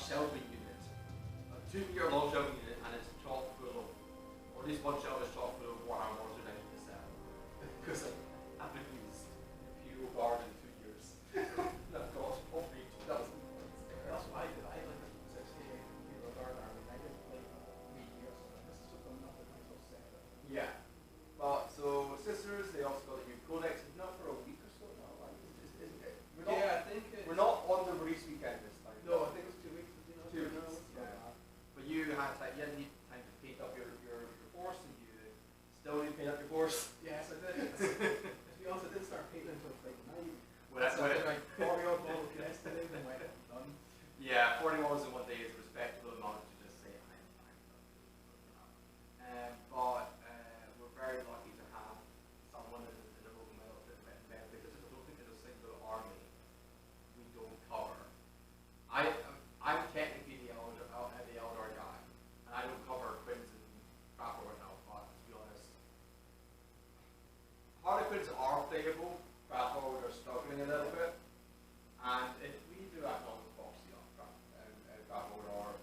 shelving unit, a 2-meter long shelving unit, and it's chock full of, or at least one shelf is chock full of Warhammer Monsters I need to sell. Because I've been used Hero Guard in 2 years. That cost probably 2,000 points. That's why I did. I like the 68 Hero Guard army. I didn't play for 8 years. This took them nothing until 7. Yeah. But so Sisters, they also got a new Codex. It's not for a week or so now. Like, isn't it? I think we're not on the release weekend this time. No, I think it's 2 weeks. 2 weeks. Yeah. But you had time. You had time to paint up your force, and you still need to paint up your force. Yes, I did. To be honest, I didn't start painting until like 9. Well, that's like 40 odd model yesterday, then went done. Yeah, 40 models in 1 day is a respectable amount to just say I'm done. But we're very lucky to have someone in the local metal because I don't think there's a single army we don't cover. I'm technically the elder guy, and I don't cover Quins and Craftworld now, but to be honest, Harlequins are playable, Craftworld are struggling a little bit, and if we do act on the proxy on Craftworld or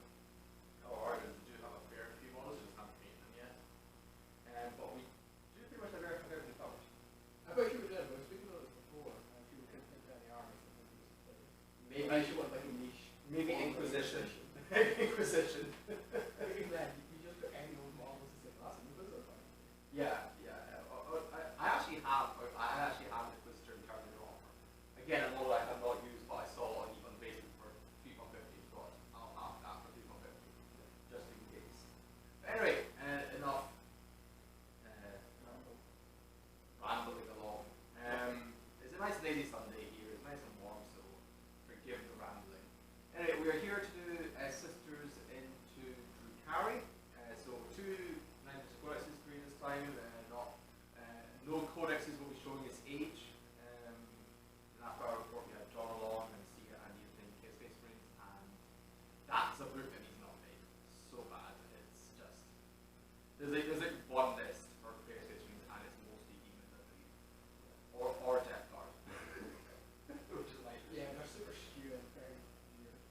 Harlequins, we do have a fair few models, just haven't painted them yet. But we do pretty much have everything covered. I bet you did, but speaking of this before, you couldn't think of any armies that we used to play. Maybe I should want like a niche. Maybe Inquisition. Inquisition. Maybe that you just got any old models and say, that's an Inquisitor. Yeah. I actually have the Inquisitor in Terminator offer. Again, a model I have not used, but I saw on Facebook for 350, so I'll have that for 350, just in case. But anyway, enough rambling along. It's a nice lazy Sunday here. It's nice and warm, so forgive the rambling. Anyway, we are here to do Sisters into Drukhari. So 2 9th Codex history this time. No codexes will be showing its age. And after our report, we had John along and Sia and using Case Space Marines, and that's a book that he's not made. So bad. It's just there's like one list for Case Space Marines, and it's mostly demons, I believe, or Death Guard, which is like they're super skewed and very weird.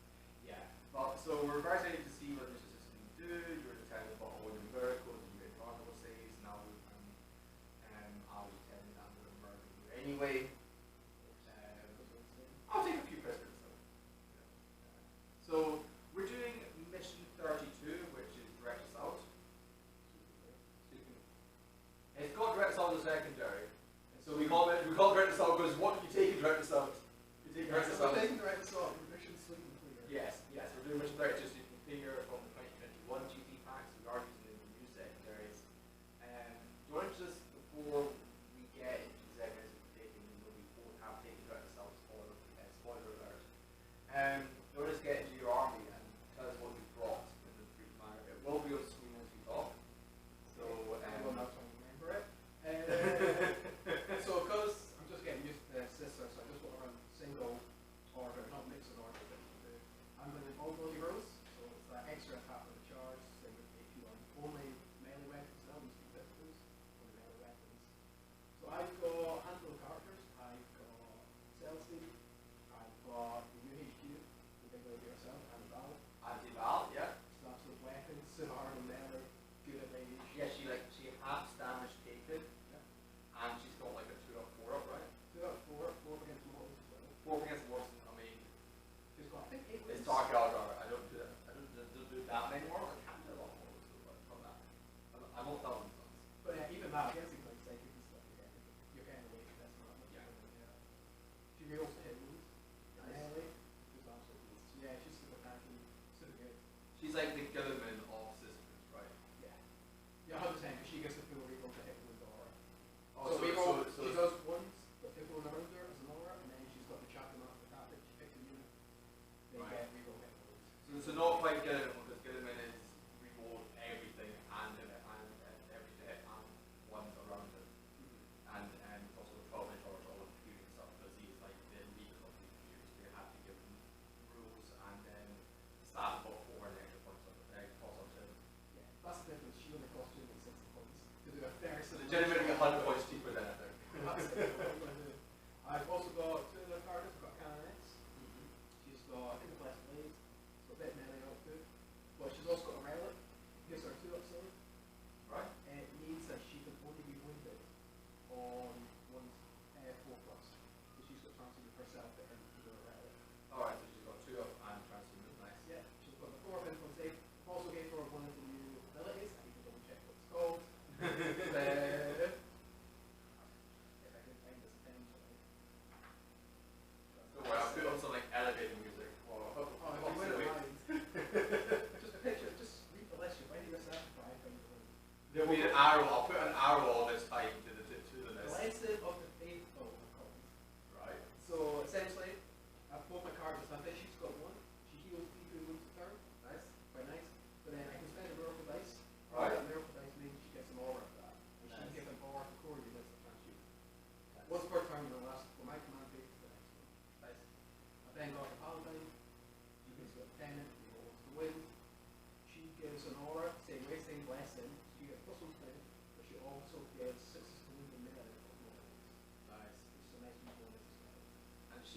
Yeah, but so we're very excited to see what this system can do. You were telling us about all the miracles and great carnival saves. Now I'll be telling you that I'm going to murder you anyway. I'll take a few prisoners though. So we're doing mission 32, which is direct assault. It's called direct assault as secondary. And so we call direct assault because what do you take in direct assault? You take direct assault. We're taking direct assault. Mission sleep and clear. Yes, we're doing mission 32, so you can clear from the 2021 GT packs. We are using the new secondaries. Do you want to just, before we get into the secondaries we've taken, even though we both have taken direct assault, spoiler alert. Do you want to just get into your army and tell us what you've brought in the free fire? It will be on screen as we talk. So I will not remember it. So because I'm just getting used to Sisters, so I just want to run single order, not mixed order that you can do. I'm going to all those heroes, so it's that extra half of the charge, so if you want only melee weapons, now these two pistols, only melee weapons. So I've got a handful of characters. I've got Celestine, I've got the UHQ, the big lady herself, and Val. Anti-Val, yeah. So absolute weapons, Sivar and Meller, good at range. Yeah, she half damage taken, and she's got like a 2 up 4 up, right? 2 out of 4 against mortals as well. 4 against mortals. I mean, She's got, I think, 8 it's wins. Dark Eldar. I don't do that. I don't do that many more. I can't do a lot more. So from that, I'm all thousands. But yeah, even that, against things like psychic and stuff, you're kind of waiting. That's not much. Yeah. She can also hit wounds. Nice. Melee. She's absolutely. Yeah, she's super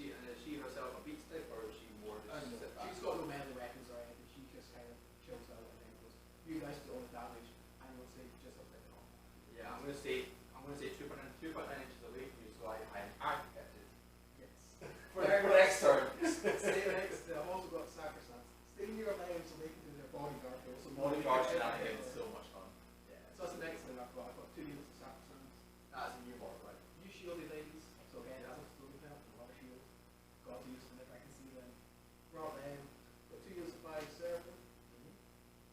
is she herself a beat stick, or is she more just sit back? She's got no melee weapons or anything. She just kind of chills out and then goes, "You guys do all the damage, and we'll say just a bit of." Yeah, I'm gonna say 2.9 inches away from you, so I architected. Yes. For the next turn. Stay next. I've also got sacrosanct. Stay near them so they can do their bodyguard. So Bodyguard shenanigans, so much fun. Yeah. So that's the next thing I've got. I've got 2 units of sacrosanct. That's a new board, right? You shielded ladies. So again, as a story help, a lot of shield. Got to use them if I can see them. Brought them. Got 2 units of 5 seraphim.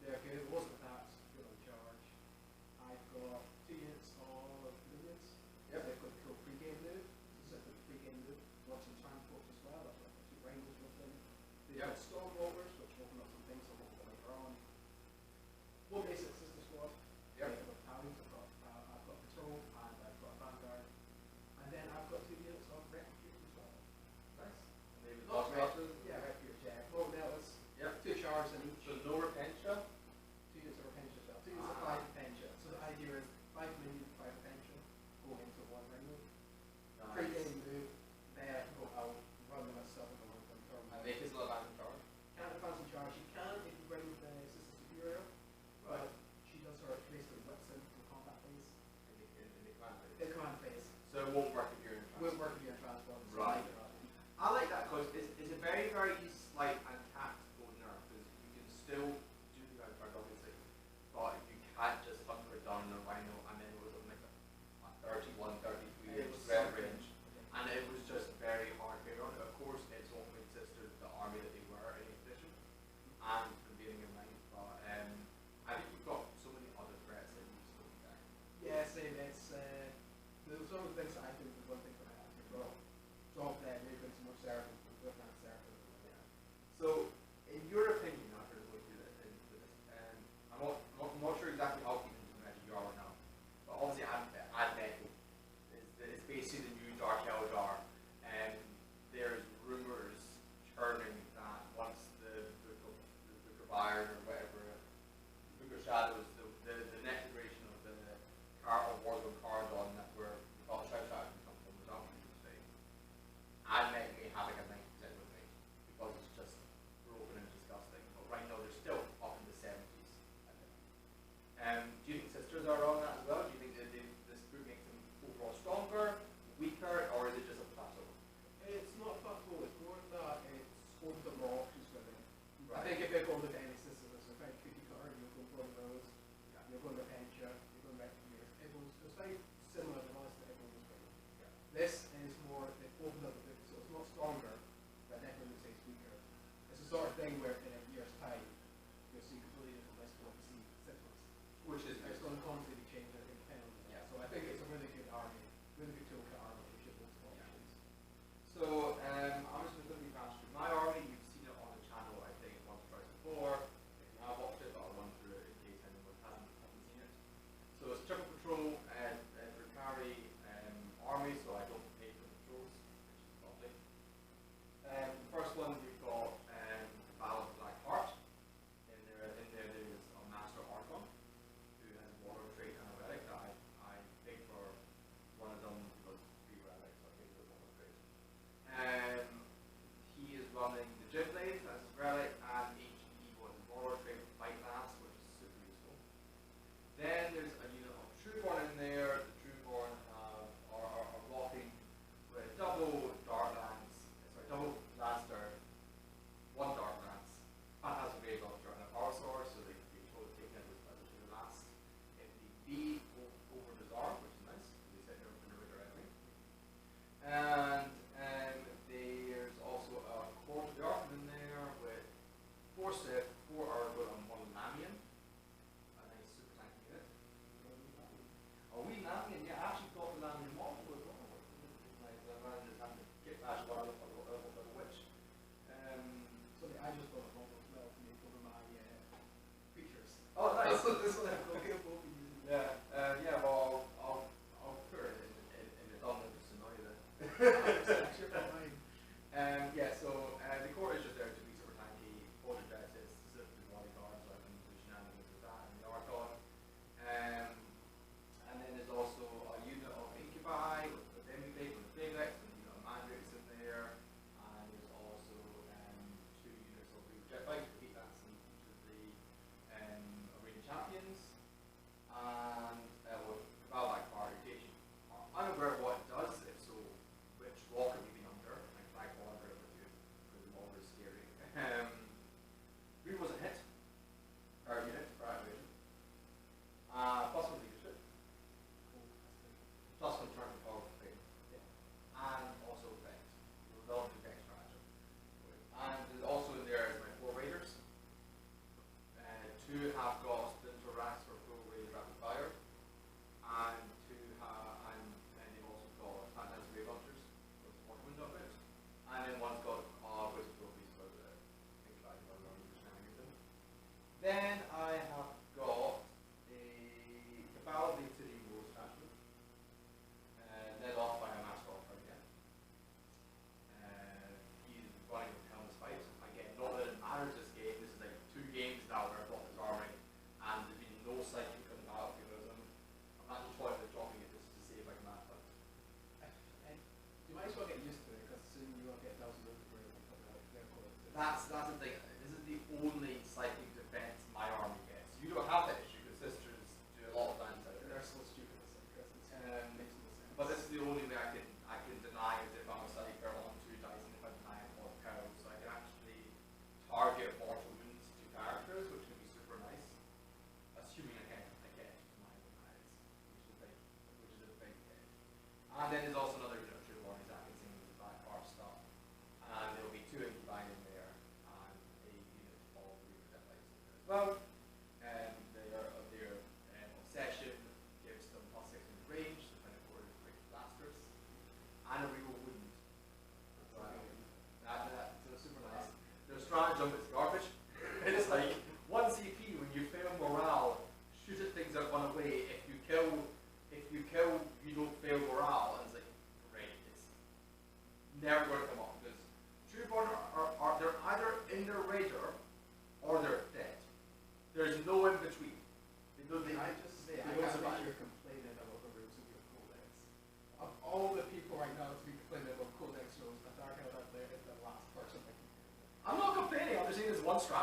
They're good. Wasn't that good on charge. I've got 2 units of minions. Yep. They've got the cool pre-game move. Specific pre-game move. Lots of transport as well. I've got 2 rangers with them. They've Yep. got stormwalkers, which open up some things a little bit later on.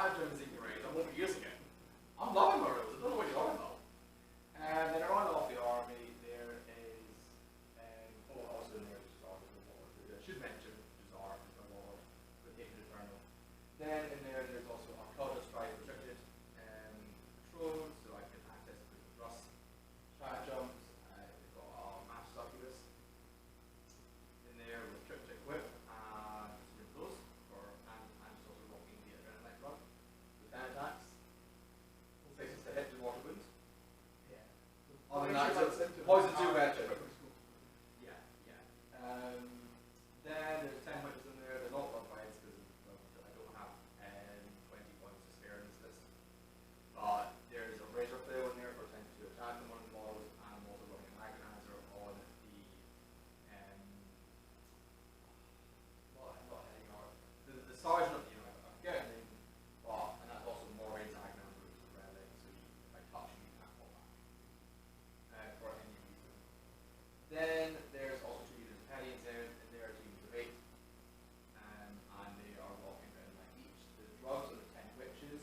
imagine using the rails. I won't be using it. I'm loving my rails. I don't know what you're talking about. And then around off the army, there is, also in there, Jazar is the Lord. I should mention Jazar is the Lord, but taking it eternal. Then in there's also Arcada Strike Restricted controls, so I can access the thrust, stratagems, we've got Match Succubus in there with Triptych Whip and those, and just also rocking the Adrenaline Run with 10 attacks. We'll say it's the hit to water wounds. Yeah. Other than that, it's poison 2 veteran. Yeah, yeah. Then there's 10 witches in there. They're not love bites because I don't have 20 points to spare in this list. But there's a razor flail in there for 10 to attack on one of the models, and I'm also running an agonizer on the the sergeant of the unit. I forget his name, but and that's also more range agonizer with the relic, so if I touch you, you can't fall back for any reason. Then there's also 2 units of Hellions in there, 2 units of 8, and they are walking around like each. The drugs of the 10 witches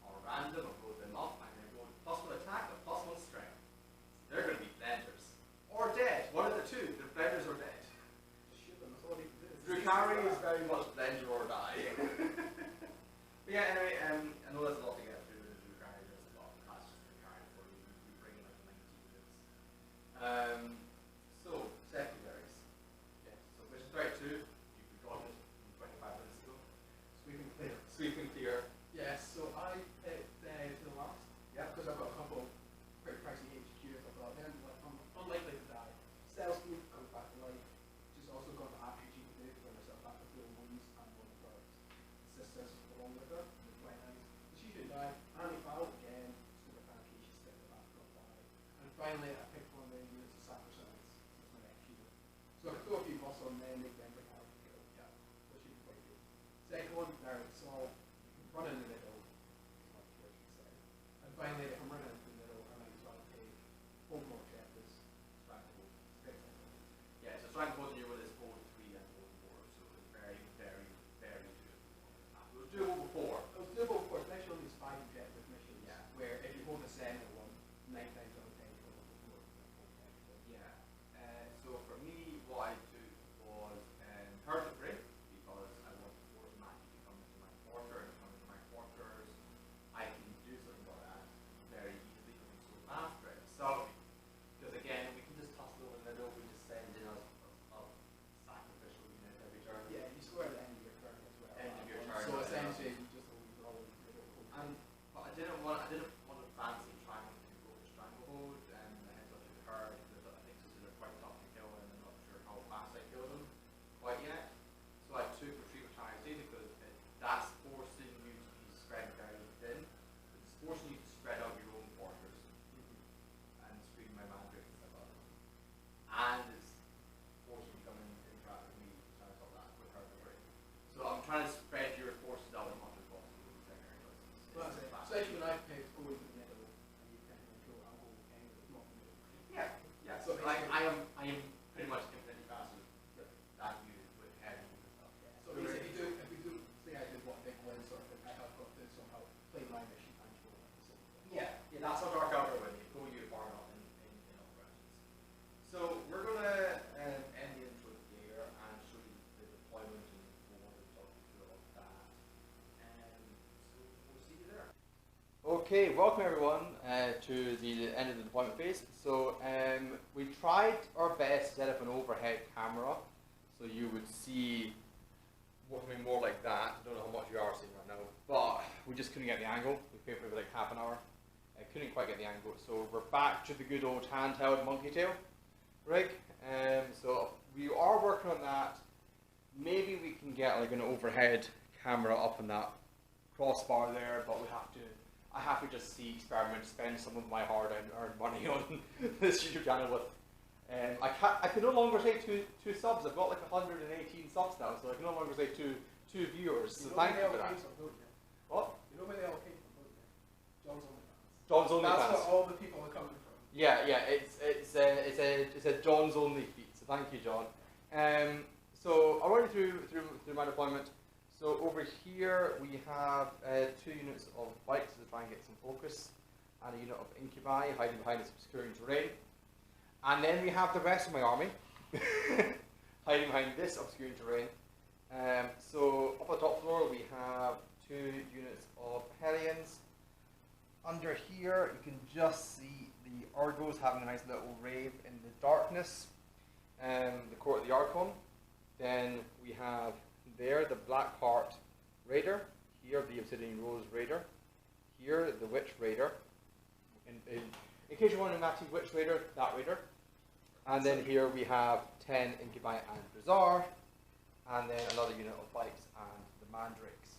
are random, I've rolled them up, and they're going +1 attack and +1 strength. They're going to be blenders. Or dead. One of the two. They're blenders or dead. Shoot them, that's all they can do. Drukhari is very much blender or die. But yeah, anyway, I know there's a lot to get through with Drukhari. There's a lot of classes Drukhari for you. We bring in like 90 minutes. So, secondaries. Yeah, so mission 32, you've forgotten it from 25 minutes ago. Sweeping clear. Sweeping clear. Yes, so I picked the last. Yeah. Because I've got a couple pretty pricey HQs. I've got them, like, I'm unlikely to die. Cell speed comes back to life. Just also got the RPG to do for myself back to full wounds and one for sisters along with her. She should die. Anti-foul again, super tanky, she's still in the back, got die. And finally I picked one of the units of Sacrosanct. It's my next unit. So I could throw a few boss on there and make them bring out the kill. Yeah. So it should be quite good. Second one, Barrett Assault. You can run in the middle. Is what the person said. And finally, if I'm running into the middle, I might as well take hold more chapters. Stranglehold. Yeah, so Stranglehold in your will is hold 3 and hold 4, so it's very, very, very doable. It was doable before. It was doable before, especially on these 5 objective missions, Yeah. where if you hold a center one, 9 times out of 10 you hold before. Yeah. So for me, what I took was Heart of Break, because I want to force Matty to come into my quarter, and come into my quarters, I can do something about that very easily because I'm so fast, right? So, because again, we can just toss it over the middle, we just send in a sacrificial unit every turn. Yeah, you score at the end of your turn as well. End of your turn. So essentially, you just always roll in the middle. But I didn't want to fancy trying to go with Stranglehold, and I had to do her because I think they're quite tough to kill, and I'm not sure how fast I kill them quite yet. So I took Retrieve Eternity because that's forcing you to be spread very thin. It's forcing you to spread out your own quarters and screen my magic and stuff like that. And it's forcing you to come in interact with me, trying to solve that with her break. So I'm trying to spread your forces out as much as possible with secondary choices. So that's it. Especially when I picked go in the middle, and you kind of control our whole game, it's not the middle. Yeah, yeah. So So I am pretty much infinitely faster than you with heavy and stuff. Yeah. So if we do, say I did what big win sort of thing, I have got to somehow play my mission and go at the same time. Yeah, that's what Dark Outer with you. Pull you far enough in all branches. So we're gonna end the intro here and show you the deployment and we'll talk you through all of that. And so we'll see you there. Okay, welcome everyone to the end of the deployment phase. So we tried our best to set up an overhead camera so you would see something more like that. I don't know how much you are seeing right now, but we just couldn't get the angle. We paid for like half an hour. I couldn't quite get the angle, so we're back to the good old handheld monkey tail rig. So we are working on that. Maybe we can get like an overhead camera up on that crossbar there, but I have to just see experiment, spend some of my hard-earned money on this YouTube channel with. I can no longer say two subs. I've got like 118 subs now, so I can no longer say two viewers. So thank you for that. What? You know where they all came from, don't you? John's OnlyFans. John's OnlyFans. That's where all the people are coming from. Yeah, it's a John's only feat. So thank you, John. So I'll run you through my deployment. So over here we have 2 units of bikes to try and get some focus, and a unit of incubi hiding behind this obscuring terrain. And then we have the rest of my army hiding behind this obscuring terrain. So up on the top floor we have 2 units of Hellions. Under here you can just see the Argos having a nice little rave in the darkness. The Court of the Archon. Then we have there the Blackheart Raider. Here the Obsidian Rose Raider. Here the Witch Raider. In case you're wondering, Matty, which Raider? That Raider. And then here we have 10 Incubi and Bizarre. And then another unit of bikes and the Mandrakes.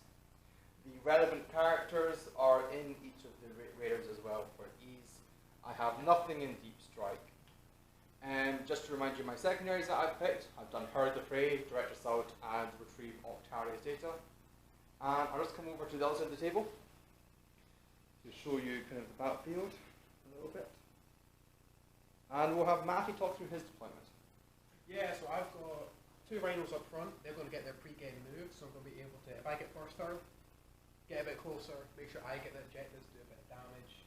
The relevant characters are in each of the Raiders as well for ease. I have nothing in Deep Strike. And just to remind you of my secondaries that I've picked, I've done Herd the Fray, Direct Assault, and Retrieve Octarius data. And I'll just come over to the other side of the table to show you kind of the battlefield a little bit. And we'll have Matty talk through his deployment. Yeah, so I've got 2 rhinos up front. They're going to get their pre-game move, so I'm going to be able to, if I get first turn, get a bit closer, make sure I get the objectives, do a bit of damage.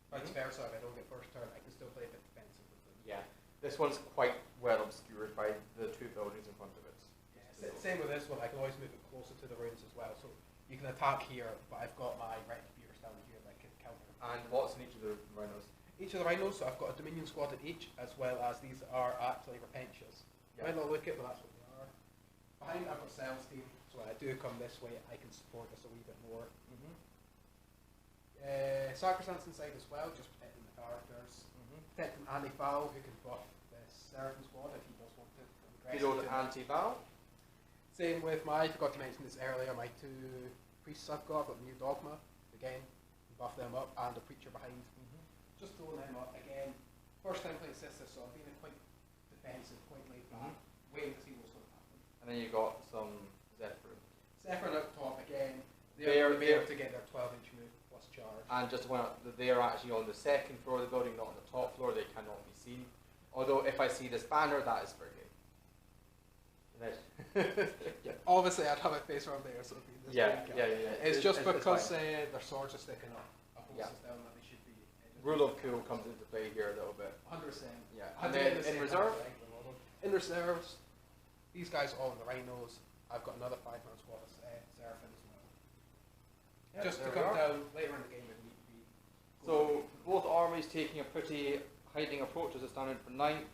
Vice versa, if I don't get first turn, I can still play a bit defensive with them. Yeah. This one's quite well obscured by the 2 buildings in front of it. Yeah, same with this one, I can always move it closer to the ruins as well. So you can attack here, but I've got my retribuers down here that can counter. And what's in each of the rhinos? Each of the rhinos, so I've got a Dominion squad in each, as well as these are actually Repentious. You might not look it, but that's what they are. Behind I've got Cells team, so when I do come this way, I can support this a wee bit more. Sacrosanct inside as well, just protecting the characters. Protecting Anti-Val, who can buff the Seraphim squad if he does want to. Reload Anti-Val. Same with my, I forgot to mention this earlier, my 2 priests I've got the new Dogma. Again, buff them up, and a Preacher behind. Just throwing them up again. First time playing Sisters, so I'm being quite defensive, quite laid back, waiting to see what's going to happen. And then you've got some Zephyr. Zephyr up top again. They're able to get their 12-inch move plus charge. And just to point out that they are actually on the 2nd floor of the building, not on the top floor. They cannot be seen. Although if I see this banner, that is for game. Yeah, obviously I'd have a face around there, so it'd be this yeah. It's just because their swords are sticking up. Down that they should be. Rule of cool comes into play here a little bit. 100%. Yeah. And then in reserve? In reserves, these guys are all in the rhinos. I've got another 5-man squad of Seraphim as well. Yeah, just to come down later in the game if need to be. So both armies taking a pretty hiding approach as a standard for 9th,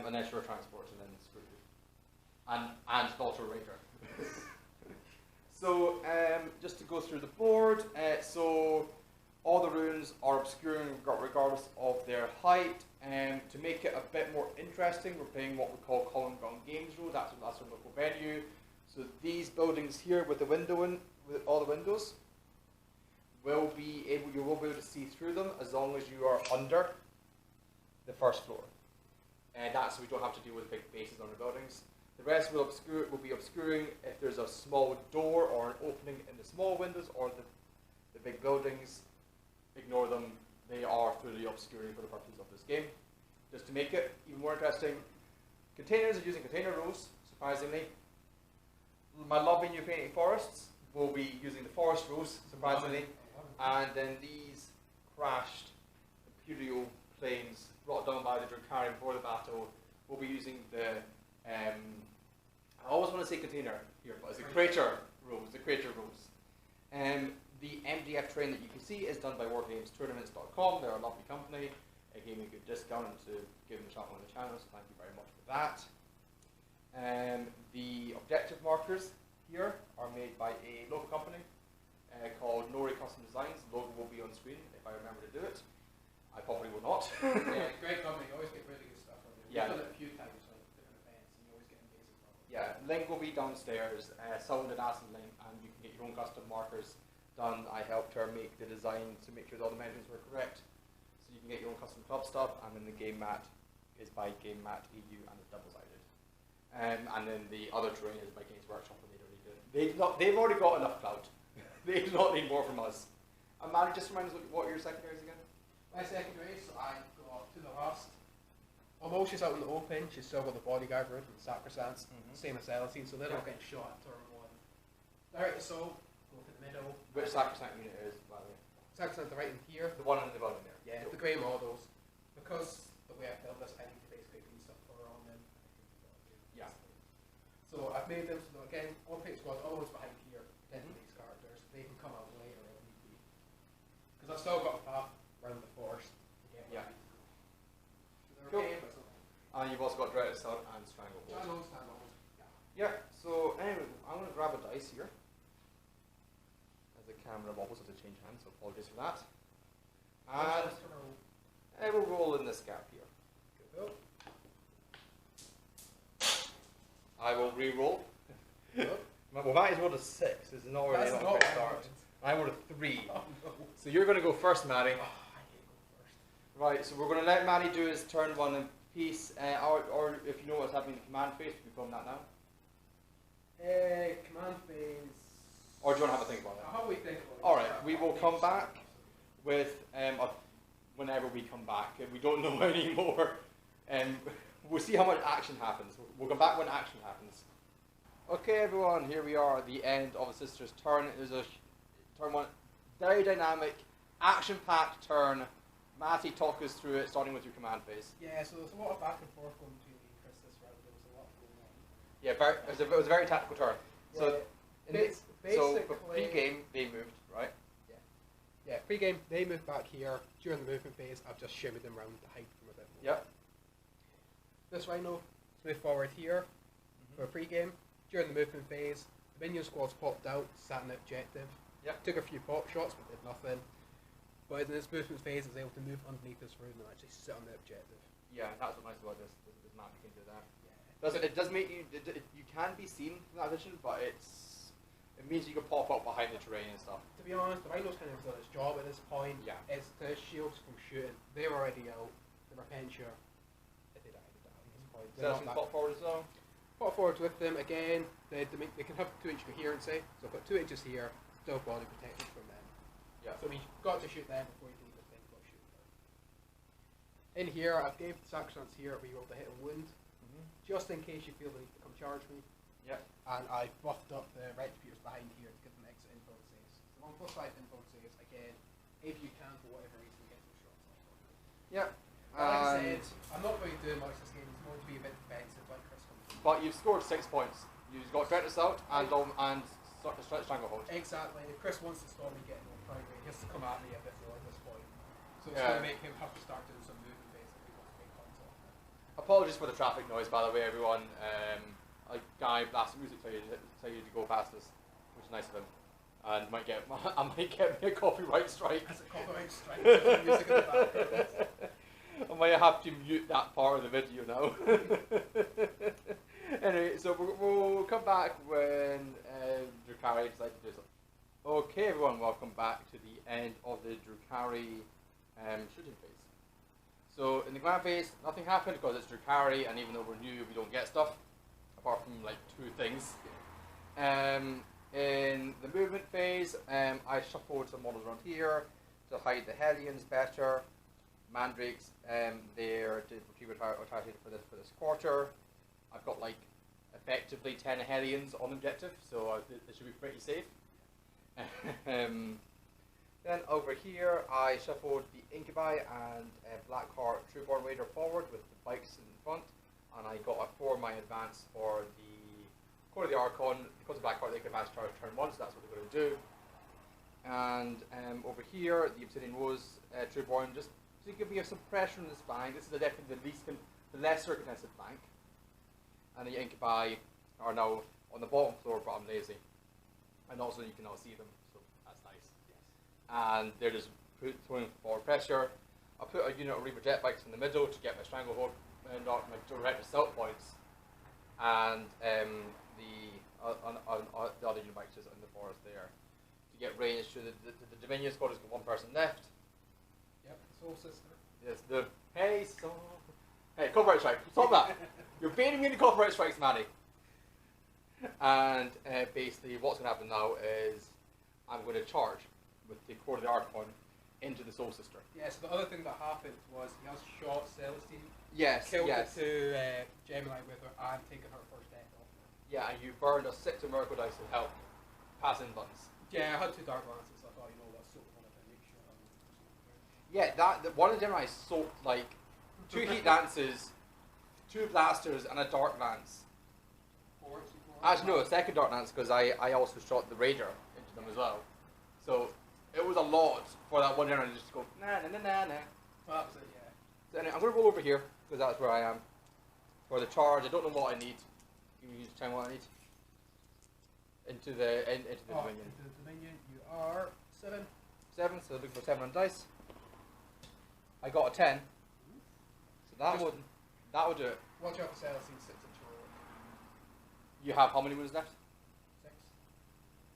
unless you're a transport and then screw you. And Vulture Raider. So just to go through the board, so all the runes are obscuring regardless of their height. To make it a bit more interesting, we're playing what we call Common Ground Games rule. That's our local venue. So these buildings here with the window in, with all the windows, you will be able to see through them as long as you are under the 1st floor. And that's so we don't have to deal with big bases on the buildings. The rest will be obscuring if there's a small door or an opening in the small windows or the big buildings. Ignore them. They are fully obscuring for the purposes of this game. Just to make it even more interesting, containers are using container rules, surprisingly. My lovely New Painting Forests will be using the forest rules, surprisingly. And then these crashed Imperial planes brought down by the Drukhari before the battle will be using the, I always want to say container here, but it's the crater rules, the MDF terrain that you can see is done by wargamestournaments.com. They're a lovely company. It gave me a good discount to give them a shout on the channel, so thank you very much for that. The objective markers here are made by a local company called Nori Custom Designs. The logo will be on screen if I remember to do it. I probably will not. Yeah, great company. You always get really good stuff from them. Yeah. We've done it a few times on different events, and you always get amazing products. Yeah, link will be downstairs. Someone did ask the link, and you can get your own custom markers done. I helped her make the design to make sure that all the measurements were correct. So you can get your own custom club stuff, and then the game mat is by Game Mat EU and it's double-sided. And then the other terrain is by Games Workshop, and they've already got enough clout. They do not need more from us. And Matty, just remind us what are your secondaries again? My secondaries, so I've got to the last. Although she's out in the open, she's still got the bodyguard route and the Sacrosanct, same as Elatine, so they're not getting shot at turn 1. Direct assault, go for the middle. Which sacrosanct unit is, by the way? Sacrosanct the right in here. The one on the bottom there. Yeah, the grey models. Because the way I built this, I need to basically do stuff for on them. Yeah. So I've made them so that, again, on page squad, all those behind here, these characters, they can come out later if need be. Because I've still got a path around the forest to get Yeah. ready. So they're Cool. okay, but it's okay. And you've also got Dread Assault and Stranglehold. Stranglehold. Yeah, so anyway, I'm going to grab a dice here. As the camera wobbles, I have to change hands, so apologies for that. And we'll roll in this gap here. Good. I will re-roll. Good. Well, that is rolled a 6. This is not really That's a not great what I start. wanted. I rolled a 3. Oh, no. So you're going to go first, Matty. Oh, I hate going first. Right, so we're going to let Matty do his turn 1 in peace, or if you know what's happening in the command phase, we can film that now. Command phase. Or do you want to have a think about it? How we think about it? Alright, we will come back with, whenever we come back, we don't know anymore. We'll see how much action happens. We'll come back when action happens. Okay everyone, here we are at the end of the sister's turn. It is a turn 1, very dynamic, action-packed turn. Matty, talk us through it, starting with your command phase. Yeah, so there's a lot of back and forth going between me and Chris this round. There was a lot going on. Yeah, it was a very tactical turn. So, Basically, pre-game, they moved, right? Yeah, pre-game, they moved back here. During the movement phase, I've just shimmied them around to hide from a bit more. Yep. This rhino moved forward here for pre-game. During the movement phase, the minion squads popped out, sat in the objective. Yep. Took a few pop shots, but did nothing. But in this movement phase, I was able to move underneath this room and actually sit on the objective. Yeah, that's what's nice about this map. You can do that. Yeah. It does make you. You can be seen from that vision, but it means you can pop up behind the terrain and stuff. To be honest, the rhino's kind of done its job at this point. Yeah. It's the shields from shooting. They were already out. The Repentia, if they die, they die at this point. So that's pop forward as well. Pop forward with them again. They can have 2-inch coherency. So I've got 2 inches here, still body protected from them. Yeah. So we've got to shoot them before you can even think about shooting them. In here, I've gave the Sacrosancts here a reroll to hit a wound, just in case you feel the need to come charge me. Yep. And I buffed up the Retributors behind here to give them extra info and saves. The 1+5 info and saves, again, if you can, for whatever reason, get some shots off on them. Yep. Like I said, I'm not going to do much this game. It's going to be a bit defensive, like Chris comes in. But you've scored 6 points. You've got Dread Assault and Stranglehold. Exactly. If Chris wants to stop me getting on primary, he has to come at me a bit more at this point. So it's Yeah. going to make him have to start doing some movement basically if he wants to make points off me. Apologies for the traffic noise, by the way, everyone. A guy blasting music tell you to go past us, which is nice of him. And I might get me a copyright strike. That's a copyright strike. There's music in the background. I might have to mute that part of the video now. Anyway, so we'll come back when Drukhari decides to do something. Okay, everyone, welcome back to the end of the Drukhari shooting phase. So in the grand phase, nothing happened because it's Drukhari, and even though we're new, we don't get stuff apart from like 2 things. In the movement phase, I shuffled some models around here to hide the Hellions better. Mandrakes, they're retriever targeted for this quarter. I've got like effectively 10 Hellions on objective, so it should be pretty safe. Then over here, I shuffled the Incubi and Blackheart Trueborn Raider forward with the bikes in front, and I got a 4 my advance for the Core of the Archon. Because of Blackheart, they can advance charge turn 1, so that's what they're going to do. And over here, the Obsidian Rose Trueborn, just to give me some pressure on this flank. This is definitely the lesser contested flank. And the Incubi are now on the bottom floor, but I'm lazy. And also you can now see them, so that's nice. Yes. And they're just throwing forward pressure. I put a unit of Reaver Jetbikes in the middle to get my Stranglehold and not my direct assault points. And the other unit bikes just in the forest there. To get range to the Dominion squad has got 1 person left. Yep, Soul Sister. Yes, Hey, copyright strike, stop that! You're baiting me into copyright strikes, Matty. And basically what's going to happen now is I'm going to charge with the Core of the Archon into the Soul Sister. Yeah, so the other thing that happened was he has shot Celestine. Yes, killed yes. it to Gemini with her and taken her first death off her. Yeah, and you burned a 6 of Miracle Dice of health. pass in buttons. Yeah, I had 2 Dark Lances, so I thought, you know, let's soak one of them, make sure I'm Yeah, one of them I soaked like 2 heat lances, 2 blasters, and a dark lance. 4. Actually, no, a second dark lance because I also shot the raider into them as well. So it was a lot for that one turn. I just go nah nah nah nah nah. Well, that was it, yeah. So anyway, I'm gonna roll over here because that's where I am for the charge. I don't know what I need. Give me just tell me what I need. Into the Dominion. Into the Dominion, you are 7. 7, so looking for 7 on dice. I got a 10. So that would do it. Watch out for Celestine 6 inch roll. You have how many wounds left? 6.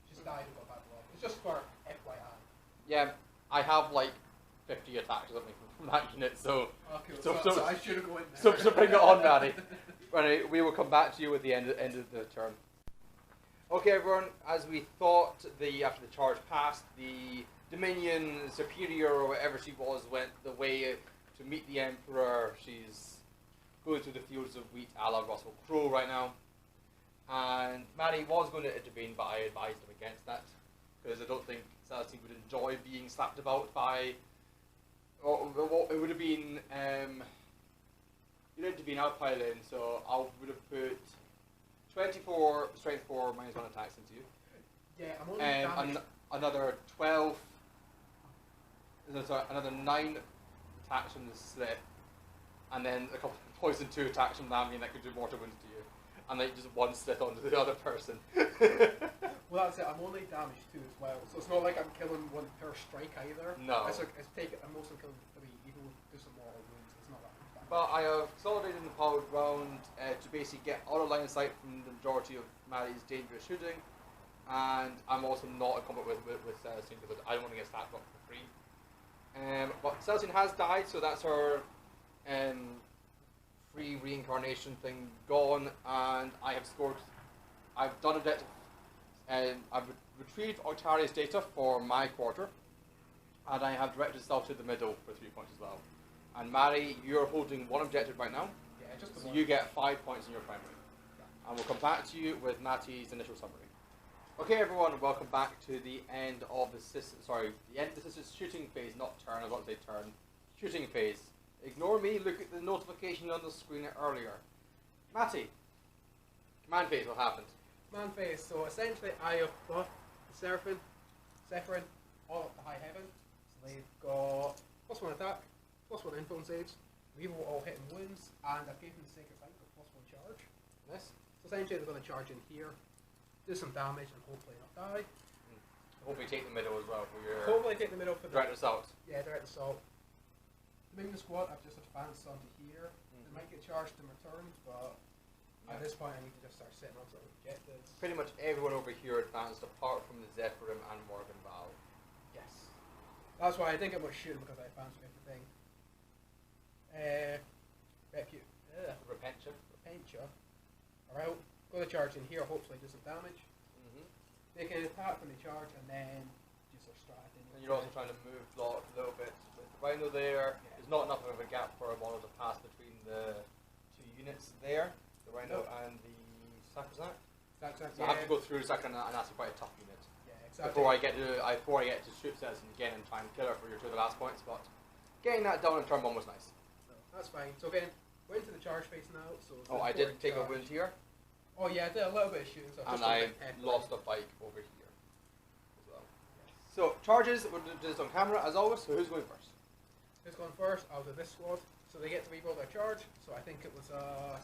She's died and got bad blood. It's just for FYI. Yeah, I have like 50 attacks or something from that unit, so Oh, cool. So- So I should have gone in there. so bring it on, Matty. Right, we will come back to you at the end of the turn. Okay, everyone. As we thought, after the charge passed, the Dominion Superior or whatever she was went the way to meet the Emperor. She's going through the fields of wheat, a la Russell Crowe right now. And Matty was going to intervene, but I advised him against that because I don't think Celestine would enjoy being slapped about by. It would have been. You'd intervene, I'll pile in, so I would have put 24 strength 4 -1 attacks into you. Yeah, I'm only damaged. Another 12. Sorry, another 9 attacks from the slip, and then a couple of poison 2 attacks from Lamian that could do mortal wounds to you, and then just 1 slit onto the other person. Well, that's it. I'm only damaged 2 as well, so it's not like I'm killing 1 per strike either. No. I'm also killing 3. Even do some mortal wounds. It's not that much damage. But I have consolidated in the powered round to basically get out of line of sight from the majority of Matty's dangerous shooting, and I'm also not in combat with Celestine because I don't want to get stacked up for free. But Celestine has died, so that's her free reincarnation thing gone, and I have scored. I've done objective. I've retrieved Octarius data for my quarter, and I have directed Self to the middle for 3 points as well. And Matty, you're holding 1 objective right now, Yeah, just the so one. you get 5 points in your primary. Yeah. And we'll come back to you with Matty's initial summary. Okay, everyone, welcome back to the end of the sisters shooting phase, not turn. I was about to say turn. Shooting phase. Ignore me. Look at the notification on the screen earlier. Matty, command phase. What happened? Man phase. So essentially, I have buffed the Sephirin, all up to high heaven. So they've got +1 attack, +1 info and saves, reroll all hitting wounds, and I've given the Sacred Bank a +1 charge. Yes. So essentially, they're going to charge in here, do some damage, and hopefully not die. Hopefully take the middle as well for your Hopefully take the middle for the direct assault. Yeah, direct assault. Dominion squad, I've just advanced onto here. They might get charged in return, but at this point I need to just start setting up some objectives. Pretty much everyone over here advanced apart from the Zephyrim and Morgan Val. Yes. That's why I think I must shoot because I advanced everything. Repentia. Alright, go to charge in here, hopefully do some damage. They can attack when they charge and then do some strategy. And you're also trying to move block a little bit with the Rhino there. Yeah. There's not enough of a gap for a model to pass between the 2 units there, the Rhino and the Sacrosanct. So I have to go through Sacrosanct, and that's quite a tough unit. Yeah, exactly. Before I get to shoot Celestine again and try and kill her for your 2 of the last points, but getting that down in turn 1 was nice. So that's fine. So again, we're into the charge phase now. So Oh, I did take a wound here, Oh yeah, I did a little bit of shooting. So and I lost a bike over here as well. So charges, we'll do this on camera as always. So who's going first? Who's going first? I'll do this squad. So they get to reroll their charge. So I think it was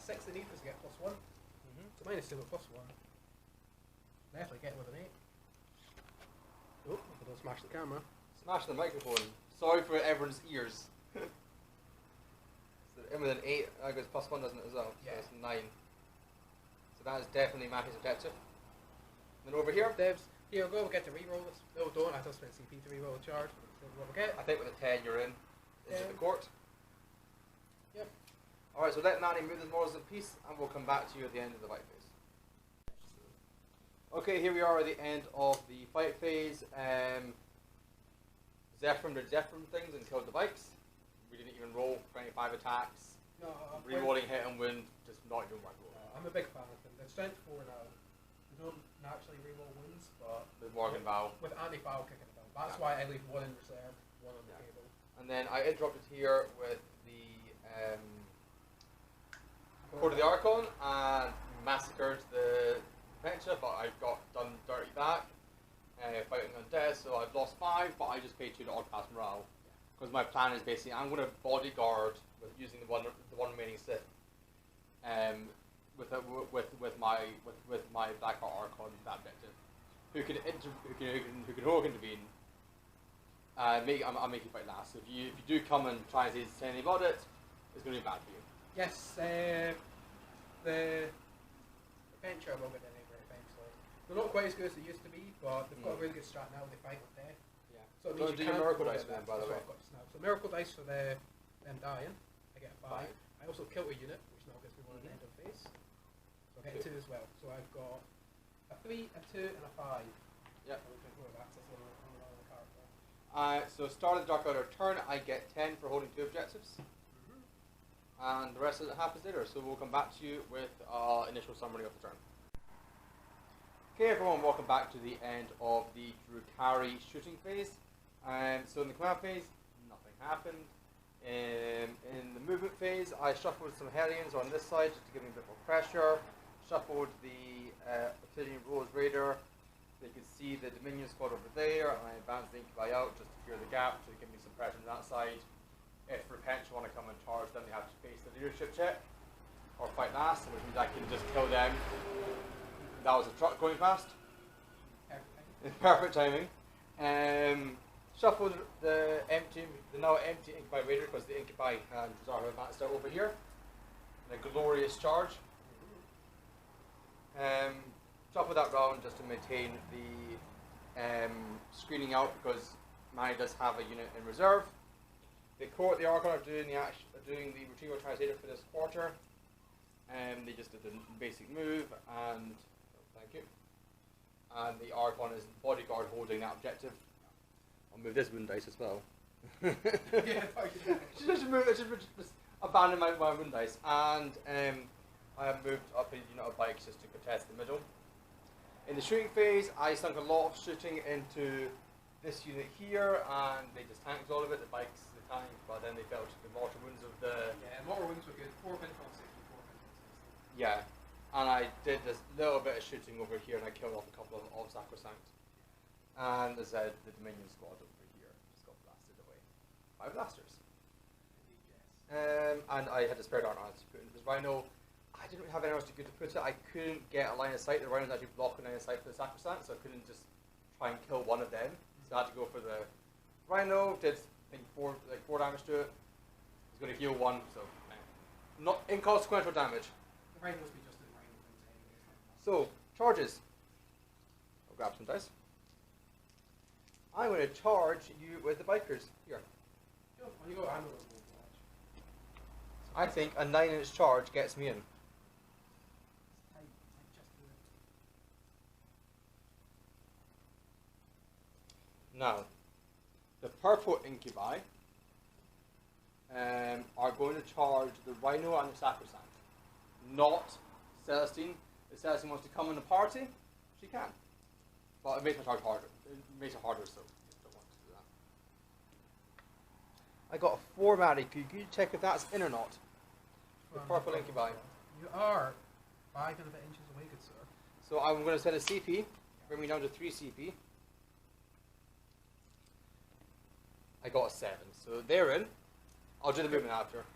6 they need because they get +1. So -2 with +1. Definitely get with an 8. Oh, I don't smash the camera. Smash the microphone. Sorry for everyone's ears. So in with an 8, that goes +1, doesn't it, as well? Yeah. So it's 9. So that is definitely Matty's objective. Then over here, Devs, here we go, we get to reroll this. No, don't, I just spent CP to reroll the charge. So what we get. I think with a 10 you're in. Into the court. Yep. Alright, so let Matty move his models in peace, and we'll come back to you at the end of the fight phase. Okay, here we are at the end of the fight phase. Zephyrin did Zephyrin things and killed the bikes. We didn't even roll 25 attacks. No, Rerolling hit and win, just not even worth rolling. I'm a big fan of them. They're strength 4 now. They don't naturally reroll wounds, but With Morgan Bow. with anti-foul kicking it down. That's why I leave one in reserve, one on the table. And then I interrupted here with the Court of the Archon and massacred the adventure, but I got done dirty back, fighting undead, so I've lost 5, but I just paid 2 to odd pass morale. Because my plan is basically, I'm going to bodyguard with using the one remaining Sith, with my Black Heart Archon, that objective, who can intervene. I'll make you fight last. So if you do come and try and say anything about it, it's going to be bad for you. Yes, the adventure will get delivered eventually. They're not quite as good as they used to be, but they've got a really good strat now. They fight with death. Yeah. So it Don't means do your miracle dice for them, by the way. So miracle dice for them dying. I get a 5. I also kill a unit, which now gives me 1 at the end of phase. So I get a 2 as well. So I've got a 3, a 2, and a 5. Yeah. Character. So start of the Dark Order turn, I get 10 for holding 2 objectives. And the rest of it happens later, so we'll come back to you with initial summary of the turn. Okay everyone, welcome back to the end of the Drukhari shooting phase. So in the command phase, nothing happened. In the movement phase, I shuffled some Hellions on this side just to give me a bit more pressure. Shuffled the Obsidian Rose Raider. They could see the Dominion squad over there, and I advanced the Incubi out just to clear the gap to give me some pressure on that side. If Repent want to come and charge, then they have to face the leadership check or fight last, which means I can just kill them. That was a truck going past. Perfect timing. Shuffled the now empty Incubi Raider because the Incubi and Zara advanced out over here. And a glorious charge. Shuffle that round just to maintain the screening out because Matty does have a unit in reserve. The Court, the Archon are doing the Retrieval Translator for this quarter. They just did the basic move, and thank you. And the Archon is bodyguard holding that objective. I'll move this wound dice as well. Just abandon my wound dice, and I have moved up a unit of bikes just to contest the middle. In the shooting phase, I sunk a lot of shooting into this unit here, and they just tanked all of it. The bikes, the tank, but then they fell to the mortar wounds of the. Yeah, mortar wounds were good. 4 pinfall 60, 4 pinfall 60. Yeah, and I did this little bit of shooting over here, and I killed off a couple of Sacrosanct. And as I said, the Dominion squad over here just got blasted away by blasters. Indeed, yes. And I had to spare down on to put into this Rhino. I didn't really have anywhere else to put it. I couldn't get a line of sight. The Rhino's actually blocking line of sight for the Sacrosanct, so I couldn't just try and kill one of them. So I had to go for the Rhino. Did I think 4 damage to it. He's going to heal 1, so not inconsequential damage. The Rhino must be just the Rhino things anyway. So charges. I'll grab some dice. I'm going to charge you with the bikers here. Sure. When you go, I'm going to go watch. I think a 9-inch charge gets me in. Now, the purple Incubi are going to charge the Rhino and the Sacrosanct, not Celestine. If Celestine wants to come in the party, she can. But it makes my charge harder. It makes it harder, so I don't want to do that. I got a 4 Matty. Could you check if that's in or not? The purple Incubi. You are 5 and a bit inches away, good sir. So I'm going to send a CP, bring me down to 3 CP. I got a 7, so they're in. I'll do the movement after.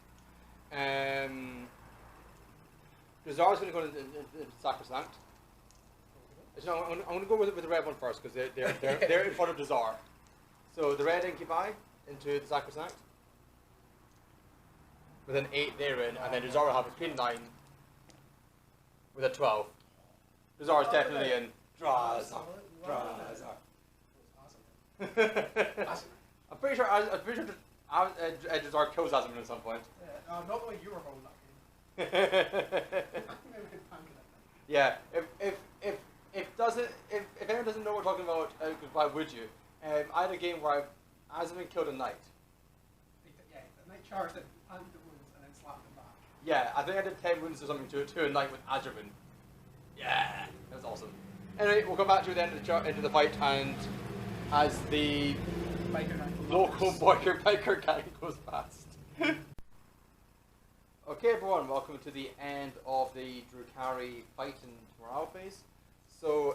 Dazar's going to go into Sacrosanct. No, I'm going to go with the red one first because they're in front of Dazar. So the red Incubi into the Sacrosanct. With an 8 they're in, and then Dazar will have a clean 9 with a 12. Dazar is definitely in. Drazar. Awesome. I'm pretty sure Dazar kills Azaman at some point. Yeah, not the way you were holding that game. Yeah, if anyone doesn't know what we're talking about, why would you? I had a game where Azaman killed a knight. Yeah, the knight charged it, handed the wounds, and then slapped him back. Yeah, I think I did 10 wounds or something to a knight with Azaman. Yeah, that was awesome. Anyway, we'll come back to the end of the fight, and as the local biker gang goes past. Okay, everyone, welcome to the end of the Drukhari fight and morale phase. So,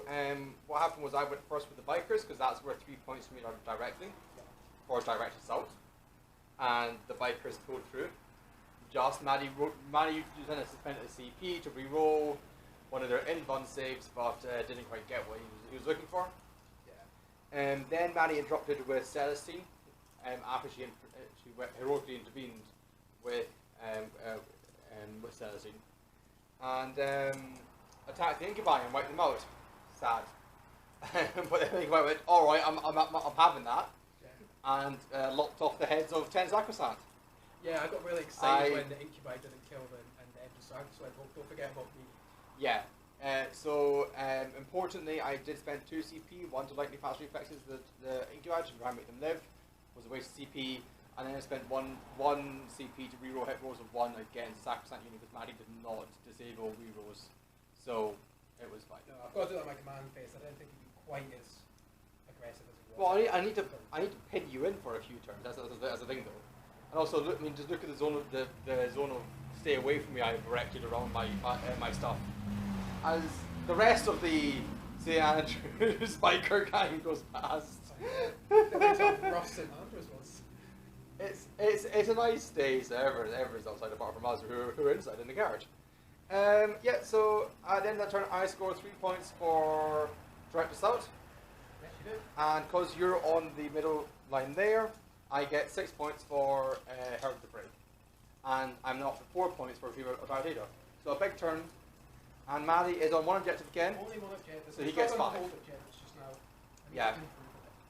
what happened was I went first with the bikers, because that's where 3 points for me are directly, for direct assault, and the bikers pulled through. Matty used a suspended CP to re-roll one of their invuln saves, but didn't quite get what he was looking for. Yeah. Then Matty interrupted with Celestine, after she heroically intervened with Celestine, and attacked the Incubi and wiped them out. Sad. But the Incubi went, alright, I'm having that, and lopped off the heads of 10 Sacrosanct. Yeah, I got really excited when the Incubi didn't kill the Adeptus Sororitas, so I thought, don't forget about me. Yeah. Importantly, I did spend 2 CP, 1 to lightning fast reflexes the Incubi to try and make them live. Was a waste of CP, and then I spent one CP to reroll hit rolls of 1 against Sacrosanct Unit because Matty did not disable rerolls, so it was fine. No, I've got to do that on my command phase. I didn't think it'd be quite as aggressive as it was. Well, I need to pin you in for a few turns. That's the thing though. And also, just look at the zone of stay away from me I've erected around my stuff. As the rest of the St. Andrews biker gang goes past. That's how rough St. Andrews was. It's a nice day, so everyone's outside apart from us who are inside in the garage. Yeah, so at the end of that turn I score 3 points for direct assault. Yes, you do. And because you're on the middle line there, I get 6 points for Herald the Brave. And I'm now up to 4 points for Fever of Data. So a big turn. And Matty is on 1 objective again. Only 1 objective. So he gets 5. Objectives just now. Yeah.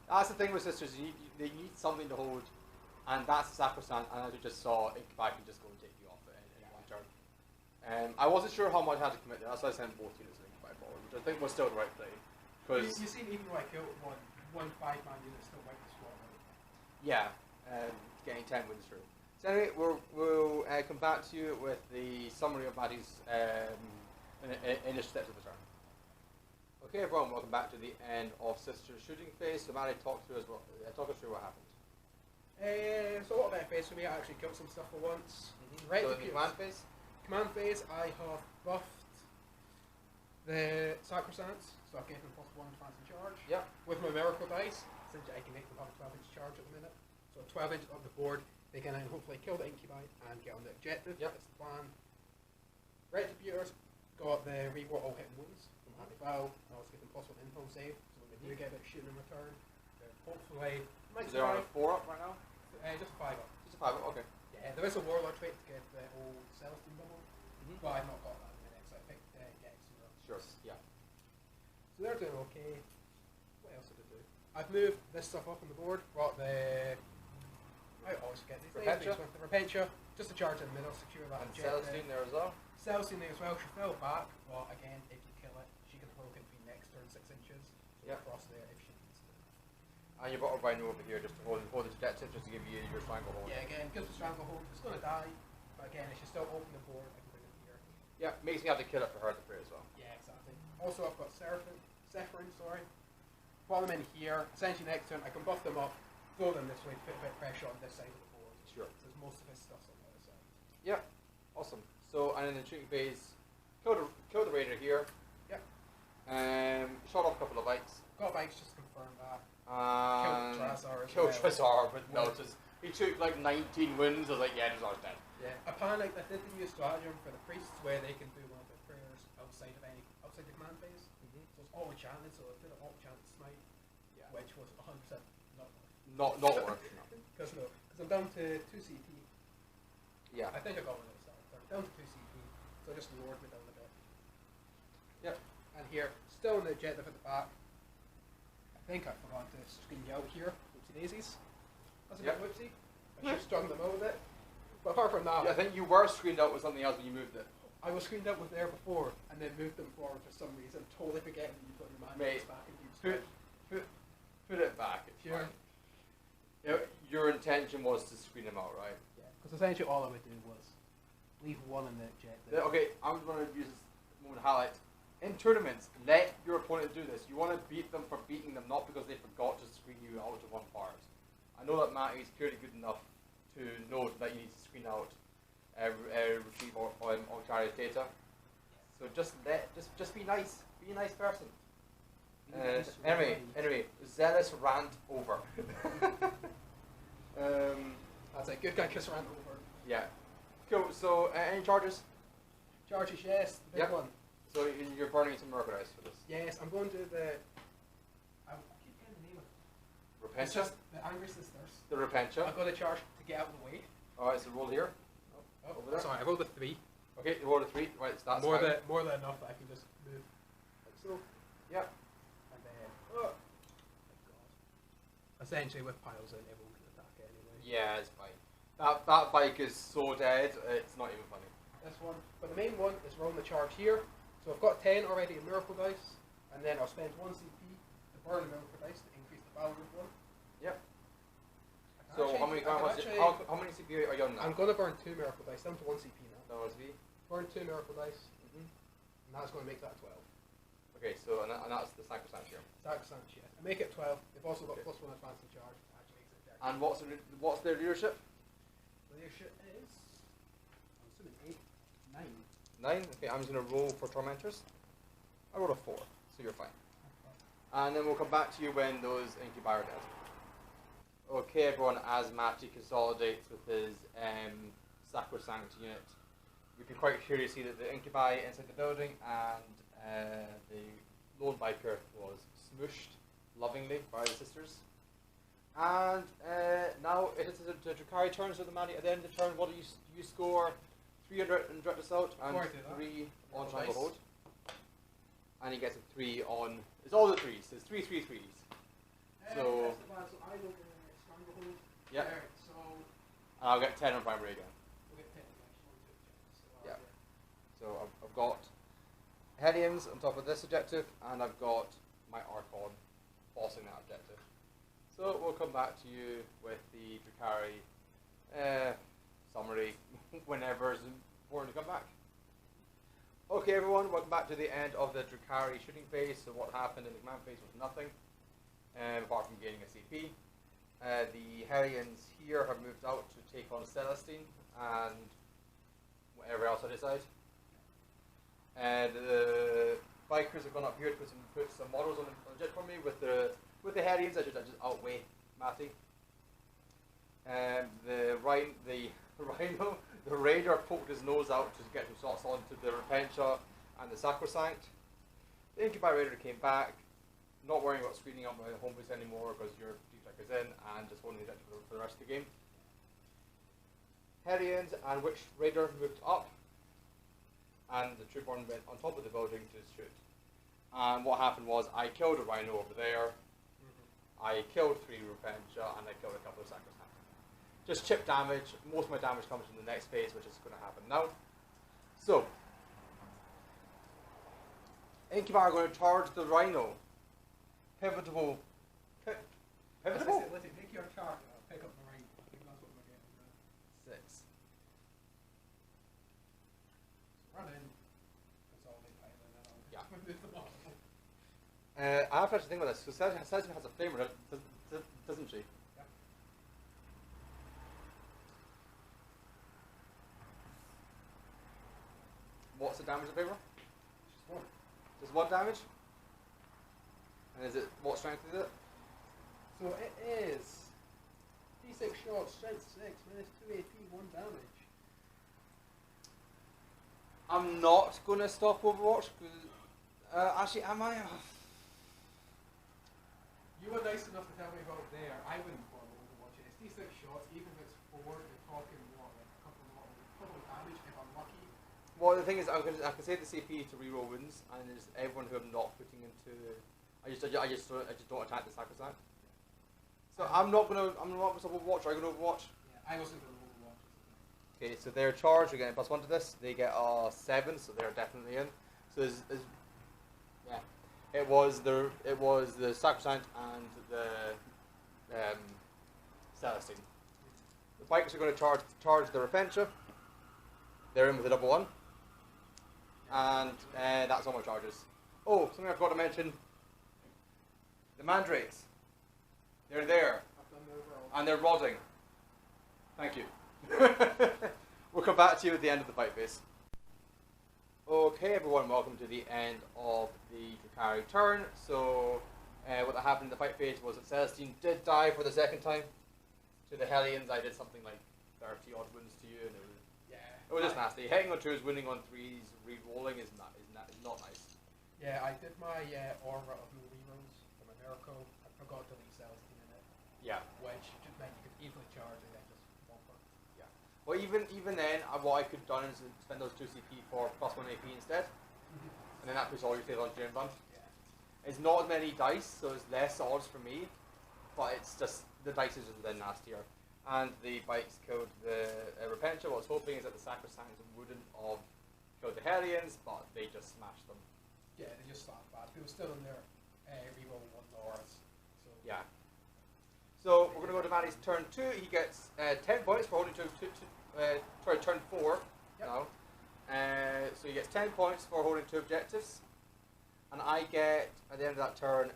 That's the thing with sisters, they need something to hold. And that's the Sacrosanct, and as we just saw, Incubi can just go and take you off in 1 turn. I wasn't sure how much I had to commit there, that's why I sent both units to Incubi forward, which I think was still the right play. You see, even though I killed one 5-man unit, still wiped the squad out. Yeah, getting 10 wins through. So anyway, we'll come back to you with the summary of Matty's initial steps of the turn. Okay, everyone, welcome back to the end of Sister's shooting phase. So Matty, talk us through what happened. So what about phase for me? I actually killed some stuff for once. Right. So in the command phase? Command phase, I have buffed the Sacrosancts, so I gave them +1 defense and charge. Yeah. With my miracle dice, essentially I can make them have a 12-inch charge at the minute. So 12 inches on the board, they can then hopefully kill the Incubi and get on the objective. Yep. That's the plan. Retributors got the reward all hit and wounds from anti-foul. I also give them +1 info save, so when they do get a bit of shooting in return, hopefully might Is there on a 4 up right now? just a 5 up. Just a 5 up, okay. Yeah, there is a warlord trait to get the old Celestine bubble, but I've not got that in the minute, so I picked get Exura. Sure, yeah. So they're doing okay. What else did I do? I've moved this stuff up on the board, brought the... I always forget these names. The Repentia, just to charge in the middle, secure that And objective. Celestine there as well? Celestine there as well, she fell back, but again, if you kill it, she can hold it between next turn 6 inches. So yeah. Cross there if she needs to. And you've got a rhino over here just to hold the objective, just to give you your stranglehold. Yeah, again, gives the stranglehold. It's going to die, but again, if she's still open the board, I can bring it here. Yeah, makes me have to kill it for her to pray as well. Yeah, exactly. Also, I've got Sephirin, Put them in here. Essentially, next turn, I can buff them up, throw them this way to put a bit of pressure on this side of the board. Sure. So most of his stuff's on the other side. Yeah, awesome. So, and in the shooting phase, kill the raider here. Yep. Shot off a couple of bikes. Got bikes, just confirm that. Killed Trezor with notice. He took like 19 wins. I was like, yeah, Trezor's dead. Yeah. I panicked. I did the new stratagem for the priests where they can do one of their prayers outside the command phase. So it's all chanted. So I did an all chanted smite, which was 100% not worth. Because I'm down to 2 CP. Yeah. I think I got one of those. Down to 2 CP. So I just lowered me down a bit. Yep. And here, still in the objective at the back. I think I forgot to screen you out here. Whoopsie daisies. That's a bit whoopsie. I should have strung them out with it. But apart from that, I think you were screened out with something else when you moved it. I was screened out with there before and then moved them forward for some reason, totally forgetting you put your man back and Put it back. It's sure. fine. Your intention was to screen them out, right? Yeah. Because essentially all I would do was leave one in the objective. Okay, I'm going to use this moment to highlight. in tournaments, let your opponent do this. You want to beat them for beating them, not because they forgot to screen you out to one part. I know that Matty is clearly good enough to know that you need to screen out retrieve Octarius data. So just be nice. Be a nice person. Anyway, zealous rant over. That's a good guy kiss rant over. Yeah. Cool. So any charges? Charges, yes. The big one. So you're burning some merchandise for this? Yes, I'm going to the. I keep getting the name of it. Repentia? It's just the Angry Sisters. The Repentia? I've got a charge to get out of the way. Alright, so roll here. Oh, over there. sorry, I rolled a 3. Okay, you rolled a 3. Right, so that's more fine. than enough that I can just move like so. Yep. And then. Oh. My God. Essentially, with piles in, it won't attack anyway. Yeah, it's fine. That bike is so dead, it's not even funny. This one. But the main one is rolling the charge here. So I've got 10 already in Miracle Dice, and then I'll spend 1 CP to burn the Miracle Dice to increase the value of one. Yep. So how many CP are you on now? I'm going to burn 2 Miracle Dice, down to 1 CP now. That was V? Burn 2 Miracle Dice, and that's going to make that 12. Okay, so and that's the Sacrosanct here. Sacrosanct, yes. I make it 12. They've also got +1 advance in charge, which actually makes it 13. And what's their leadership? Leadership is, I'm assuming 8, 9. 9? Okay, I'm just going to roll for Tormentors. I rolled a 4, so you're fine. And then we'll come back to you when those Incubi are dead. Okay, everyone, as Matty consolidates with his Sacrosanct unit, we can quite clearly see that the Incubi inside the building and the Lone Viper was smooshed lovingly by the sisters. And now it is the Drukhari turn, so the Matty at the end of the turn, what do you score? 300 in direct assault and 3 on triangle hold. And he gets a 3 on. It's all the 3s. It's 3 3 3s. So I will get stranglehold. Yeah. So and I'll get 10 on primary again. we'll get 10 next one. Yeah. So I've got Hellions on top of this objective, and I've got my Archon bossing that objective. So we'll come back to you with the Drukhari summary whenever it's important to come back. Okay, everyone, welcome back to the end of the Drukhari shooting phase. So what happened in the command phase was nothing, apart from gaining a CP. The Hellions here have moved out to take on Celestine and whatever else I decide. And the Bikers have gone up here to put some models on the jet for me. With the Hellions, I just outweigh Matty. The Rhino, the Raider poked his nose out to get some shots onto the Repentia and the Sacrosanct. The Incubi Raider came back, not worrying about screening up my home base anymore because your D-Tech is in, and just holding the objective for the rest of the game. Hellions and Witch Raider moved up, and the Troopborn went on top of the building to shoot. And what happened was I killed a Rhino over there, I killed 3 Repentia, and I killed a couple of Sacrosanct. Just chip damage. Most of my damage comes from the next phase, which is going to happen now. So, Incubi are going to charge the Rhino. Pivotable. Pivotable? Let's make your chart. I'll pick up the Rhino. I think that's what we're getting now. 6. Run in. Consolidate pile in, and I'll Yeah. move the ball. I have to actually think about this. So Celestine has a flamer, doesn't she? Yep. What's the damage of flamer? Just 1. Just 1 damage? And is it, what strength is it? So it is D6 shot, strength 6, minus 2 AP, 1 damage. I'm not going to stop Overwatch. Actually, am I? You were nice enough to tell me about there. I wouldn't bother Overwatch it. It's D6 shots, even if it's 4, you're talking what, like a couple of damage if I'm lucky. Well, the thing is, I can save the CP to reroll wounds, and there's everyone who I'm not putting into. I just don't attack the Sacrosanct. So I'm not gonna Overwatch. Are you gonna Overwatch? Yeah, I wasn't going to Overwatch. Okay, so they're charged. We're getting +1 to this. They get 7, so they're definitely in. So yeah, it was the Sacrosanct and the Celestine. The Bikers are going to charge the Repentia. They're in with a +1, and that's all my charges. Oh, something I forgot to mention. The mandrakes. They're there. I've done the overall. And they're rotting. Thank you. We'll come back to you at the end of the fight phase. Okay everyone, welcome to the end of the Drukhari turn. So, what happened in the fight phase was that Celestine did die for the second time. To the Hellions, I did something like 30 odd wounds to you, and it was just nasty. Hitting on 2s, winning on 3s, re-rolling is not nice. Yeah, I did my aura of no rerolls for my miracle. I forgot to leave Celestine in it. Yeah. Which just meant you could easily charge and then just bump her. Yeah. Well, even then, what I could have done is spend those 2 CP for +1 AP instead, and then that puts all your fatal on Jane Bump. Yeah. It's not as many dice, so it's less odds for me, but it's just the dice is just then nastier. And the bikes killed the Repentia. What I was hoping is that the Sacrosancts wouldn't have killed the Hellions, but they just smashed them. Yeah, they just slapped bad. They were still in their reroll 1 auras. So Yeah. So we're going to go to Matty's turn 2. He gets 10 points for holding turn 4 Yep. now. So he gets 10 points for holding 2 objectives. And I get, at the end of that turn,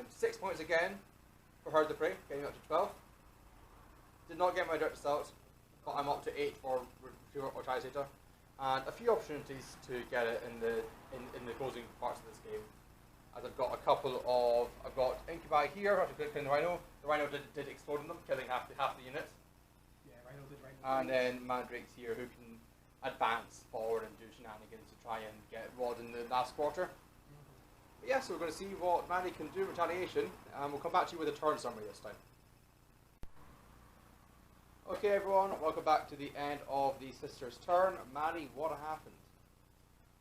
6 points again for Herd the Prey, getting up to 12. Did not get my Adeptus out, but I'm up to 8 for Retriever or Trisator. And a few opportunities to get it in the closing parts of this game. As I've got I've got Incubi here, after killing the Rhino. The Rhino did explode on them, killing half the unit. yeah, Rhino did Rhino. And then Mandrakes here, who can advance forward and do shenanigans to try and get Rod in the last quarter. But yeah, so we're going to see what Matty can do in retaliation, and we'll come back to you with a turn summary this time. Okay everyone, welcome back to the end of the Sisters' turn. Matty, what happened?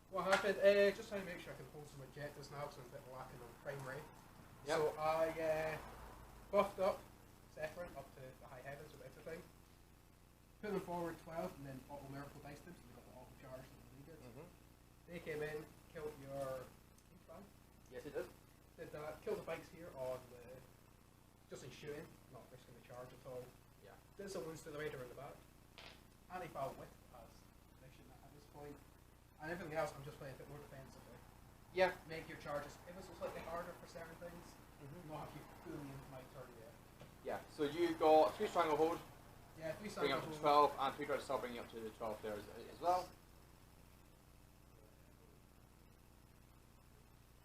What happened? Just trying to make sure I can hold some objectives now because I'm a bit lacking on primary. Yep. So I buffed up Zephyrin up to the high heavens with everything. Put them forward 12 and then auto miracle dice them so they got the auto charge that they needed. They came in, killed your Incubi. Yes, it did. Did that, killed the bikes here on the just in shooting, not risking the charge at all. Yeah. Did some wounds to the raider in the back. Anti-foul whip as mission at this point. And everything else I'm just playing a bit more defensively. Yeah. Make your charges ever so slightly harder for certain things. Not have you fully into my turn yet. Yeah, so you got 3 Stranglehold, Yeah, 3 bring up to Stranglehold. 12, and 3 Dread Assault, bringing up to 12 there as well.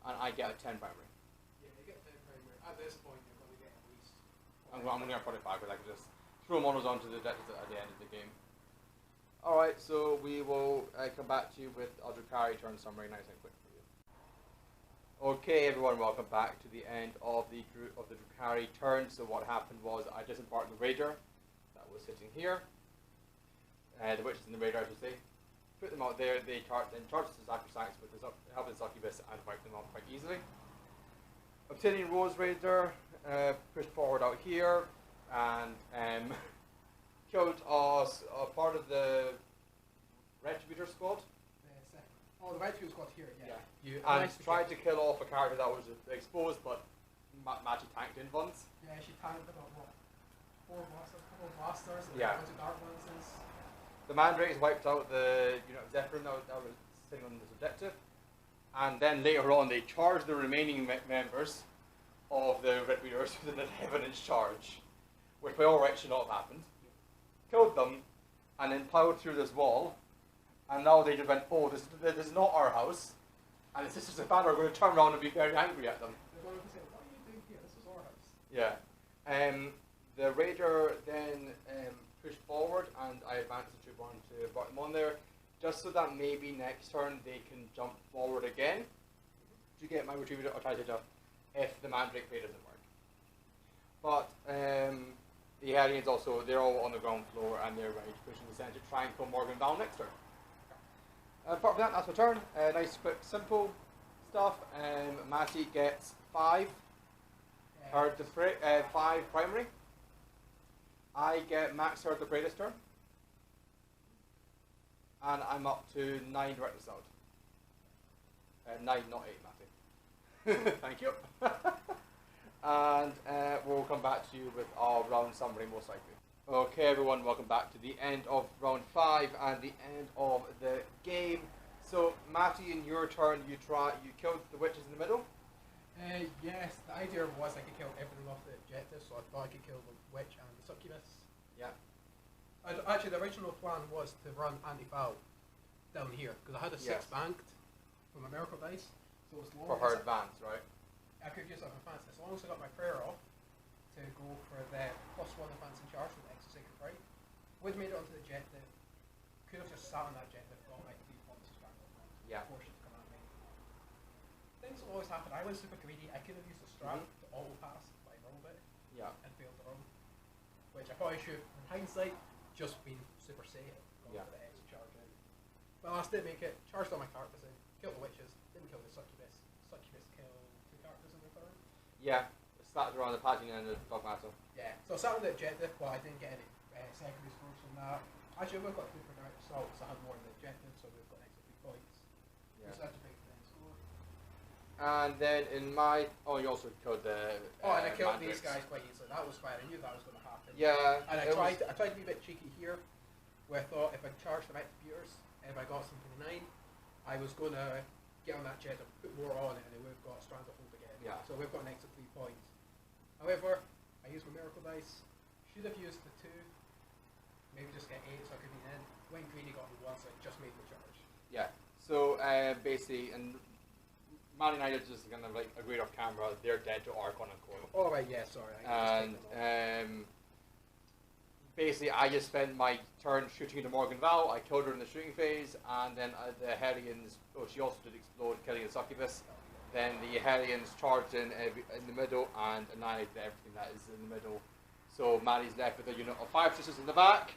And I get a 10 primary. Yeah, you get 10 primary. At this point, you're going to get at least. I'm going to get 45, but I can just throw models onto the deck at the end of the game. Alright, so we will come back to you with our Drukhari turn summary nice and quick for you. Okay everyone, welcome back to the end of the Drukhari turn. So what happened was I disembarked the Raider that was sitting here. The witches in the Raider, I should say. Put them out there, they charged the Sacrosancts with the help of the Succubus and wiped them out quite easily. Obsidian Rose Raider pushed forward out here and killed us part of the Retributor squad. Oh, the Retributor squad here, yeah. You And tried to kill off a character that was exposed, but Matty tanked in once. Yeah, she tanked about what? 4 blasters, couple of blasters, and Yeah. a bunch of dark lances. The Mandrakes wiped out the Zephyrin that was sitting on this objective. And then later on they charged the remaining members of the Retribuitors with an 11-inch charge, which by all rights should not have happened. Killed them, and then plowed through this wall, and now they just went, oh, this is not our house, and the Sisters of Banner are going to turn around and be very angry at them. They're going to say, what are you doing here? This is our house. Yeah. The Raider then pushed forward, and I advanced the troop on to bottom on there, just so that maybe next turn they can jump forward again to get my Retriever or Trisator if the Mandrake play doesn't work. But the Hellions also, they're all on the ground floor and they're ready to push in the centre to try and kill Morgan down next turn. Apart from that, that's my turn. Nice, quick, simple stuff. Matty gets 5. Herd the Prey, 5 primary. I get max Herd the Prey this turn. And I'm up to 9 direct assault. 9, not 8, Matty. Thank you. And we'll come back to you with our round summary most likely. Okay everyone, welcome back to the end of round 5 and the end of the game. So, Matty, in your turn, you killed the witches in the middle. Yes, the idea was I could kill everything off the objective, so I thought I could kill the witch and the succubus. Yeah. Actually, the original plan was to run anti-foul down here, because I had a 6 banked for my miracle dice, so as long For her advance, right? I could use that for advance, as long as I got my prayer off to go for the +1 advance in charge with the extra sacred right. Would have made it onto the objective, could have just sat on that objective, got like 3 points of struggle. Yeah. Forced it to come at me. Things will always happen. I was super greedy. I could have used the strap to auto pass, but I rolled it and failed the roll. Which I probably should, in hindsight, just been super safe. Going for the extra charge in. But last did make it. Charged all my characters in. Killed the witches. Didn't kill the succubus. Succubus killed 2 characters in the turn. Yeah. Started around the paladin and the dogmaster. Yeah. So I sat on the objective, but I didn't get any secondary scores from that. Actually, we've got 2 for direct assault, so I had more in the objective, so we've got an extra 3 points. Yeah. So that's a big score. And then in my... Oh, you also killed the... And I killed Mandrakes. these guys quite easily. That was fine. I knew that was going to happen. Yeah. And I tried to be a bit cheeky here, where I thought if I charged the executors, if I got something 9, I was going to get on that jet and put more on it, and then we've got Stranglehold again. Yeah. So we've got an extra 3 points. However, I used my miracle dice. Should have used the 2. Maybe just get 8 so I could be in. Went greedy, got me 1, so I just made the charge. Yeah. So basically, and Matty and I just kind of like agreed off camera, they're dead to Archon and Coil. Oh right, yeah, sorry. And basically, I just spent my turn shooting into Morgan Val. I killed her in the shooting phase, and then the Hellions. Oh, she also did explode, killing the succubus. Then the Hellions charged in the middle and annihilated everything that is in the middle. So Matty's left with a unit of 5 sisters in the back,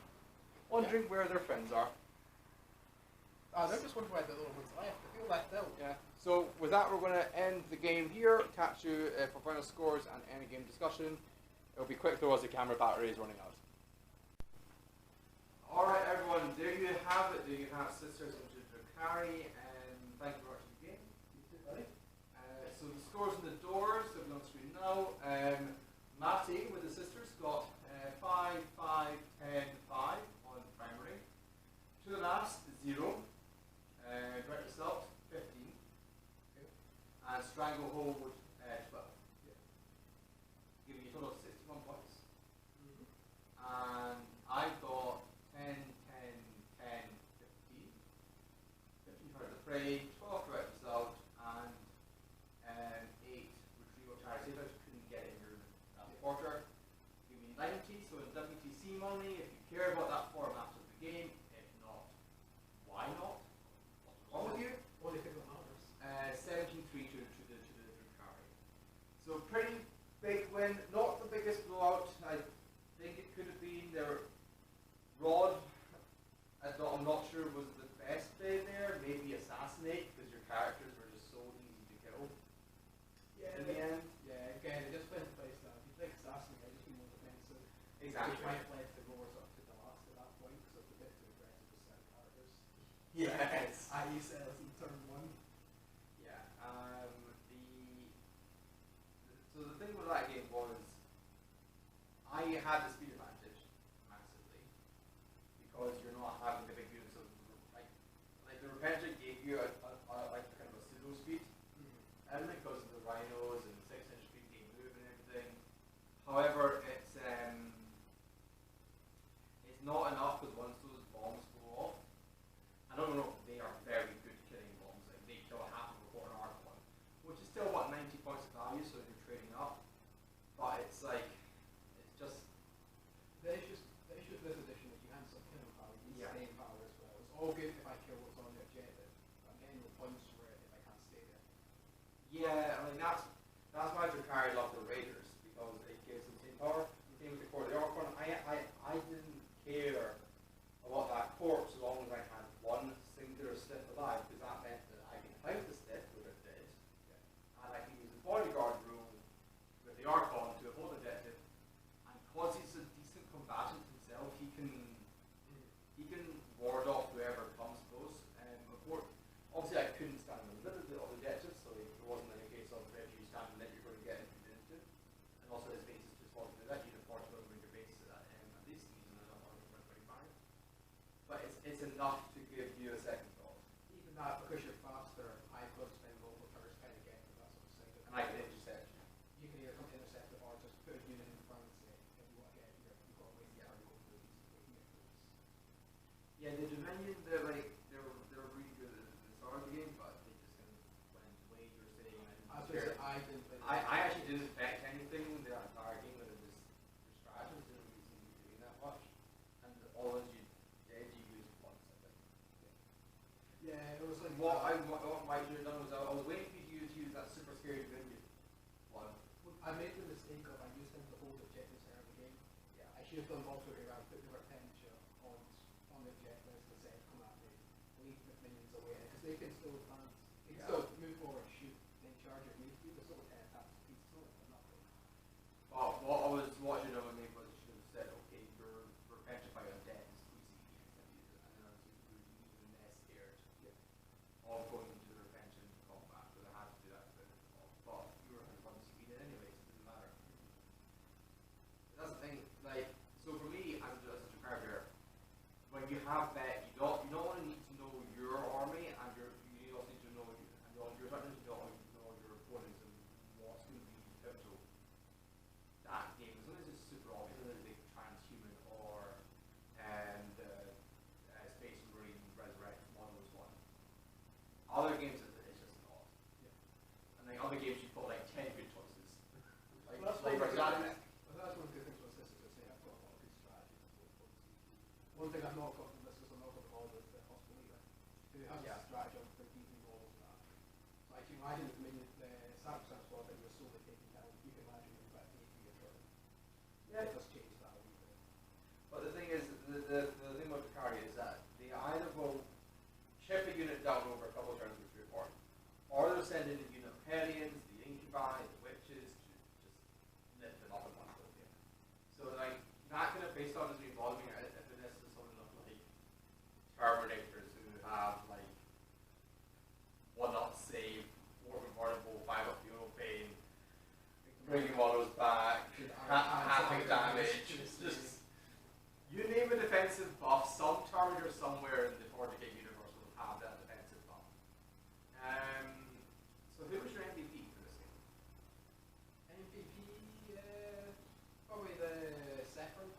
wondering where their friends are. Oh, they're just wondering why the little one's left. I feel left out. Yeah. So with that, we're going to end the game here. Catch you for final scores and end game discussion. It'll be quick though as the camera battery is running out. Alright everyone, there you have it. There you have Sisters into Drukhari, and thank you for watching the game. You too, buddy. So the scores on the doors that we're on screen now. Matty with the sisters got 5, 5, 10, 5 on primary. To the last, 0. Direct Assault, 15. Okay. And Stranglehold, 12. Yeah. Giving you a total of 61 points. And I got 10, 10, 10, 15. 15 for the Prey, 12 Direct Assault, and 8 Retrieval Charity. I couldn't get in your quarter. Give me 90, so in WTC money, if you care about that format of the game. If not, why not? What's wrong with you? Only thing that matters. 17-3 to the Drukhari. So pretty big win. Not the biggest blowout. I think it could have been their Rod. I'm not sure was the best play there. Maybe Assassinate because your characters were just so easy to kill. Yeah. In the end. Yeah, again, it just went to place that. If you take Assassinate, I just be more defensive. Exactly. Which might have left the roars up to the last at that point because it's a bit too aggressive with certain characters. Yes. I.e. Cells in turn 1. Yeah. So the thing with that game was I had the speed advantage massively because you're not having the big units of like the Repentant gave you a like kind of a pseudo speed. And because of the rhinos and 6-inch speed game move and everything. However, it's not enough because once those bombs go off, I don't know if they are very good killing bombs. Like they kill half of a quarter arc one, which is still what 90 points of value. So you're trading up, but it's like it's just The issue with this edition is you can't stop killing power. You need Yeah. staying power as well. It's all good if I kill what's on the objective. I'm getting no points for it if I can't stay there. yeah. I mean that's why Drukhari loved the Raiders because it gives them team power. Same with the core of the Orcon. I didn't care about that corpse as long as I had one singular stiff alive because that meant that I could fight the stiff, which I did, and I can use the bodyguard rule with the Archon to hold the objective. And because he's a decent combatant himself, he can ward off whoever comes close. Obviously, I couldn't stand in the middle of the objective, so it wasn't any case of if you stand in it, you're going to get into. And also, his base is just walking through that. You can afford to bring your base at least using another 125. But it's enough to give you a second thought. Even that, because what might you have done was I was waiting for you to use that super scary minion one. I made the mistake of I used them to hold objectives out of the game. Yeah. I should have done also around put the retention on the objectives instead of come at me, leave the minions away, because they can still advance. They can still move forward, shoot, then charge at me. You can still attack pieces of it, but not really. Well, what I was watching over me was you should have said, okay, your petrified undead is 3 CP and then I was even less scared of going into the retention combat because I had to do that to finish it off. But you were 1 CP then anyway, so it didn't matter. That's the thing, like, so for me as a Drukhari player, when you have that, you don't only need to know your army and you also need to know you're starting to know your opponents and what's going to be pivotal. That game, as long as it's super obvious, whether it's like transhuman or Space Marine Resurrect, one of those ones. Other games, it's just not. Yeah. And like other games, you've got like 10 good choices. Like, Well, that's like one for of the example, well, that's one of the good things about this is that they have got a lot of good strategies. One thing I've not got from this is I'm not got the model is the Hospital Leader, who has Yeah. a strategy of the beating models and that. So I can imagine if the Samsung squad that you're slowly taking down, you can imagine you're about 8 for your turn. Yeah. It does change that a wee bit. but the thing is, the thing about Drukhari is that they either will chip a unit down over a couple of turns with your report, or they'll send in a unit of Hellions, the Incubi, the Witches, to just lift them up in one go. So like, that kind of based on as we evolving, if this is something of like Terminators who have like 1-up save, 4 convertible, 5-up fuel pain, bring your models back, halving damage, just you name a defensive buff, some Terminator somewhere in the 40k universe will have that defensive buff. So who was your MVP for this game? MVP, probably the Zephyr.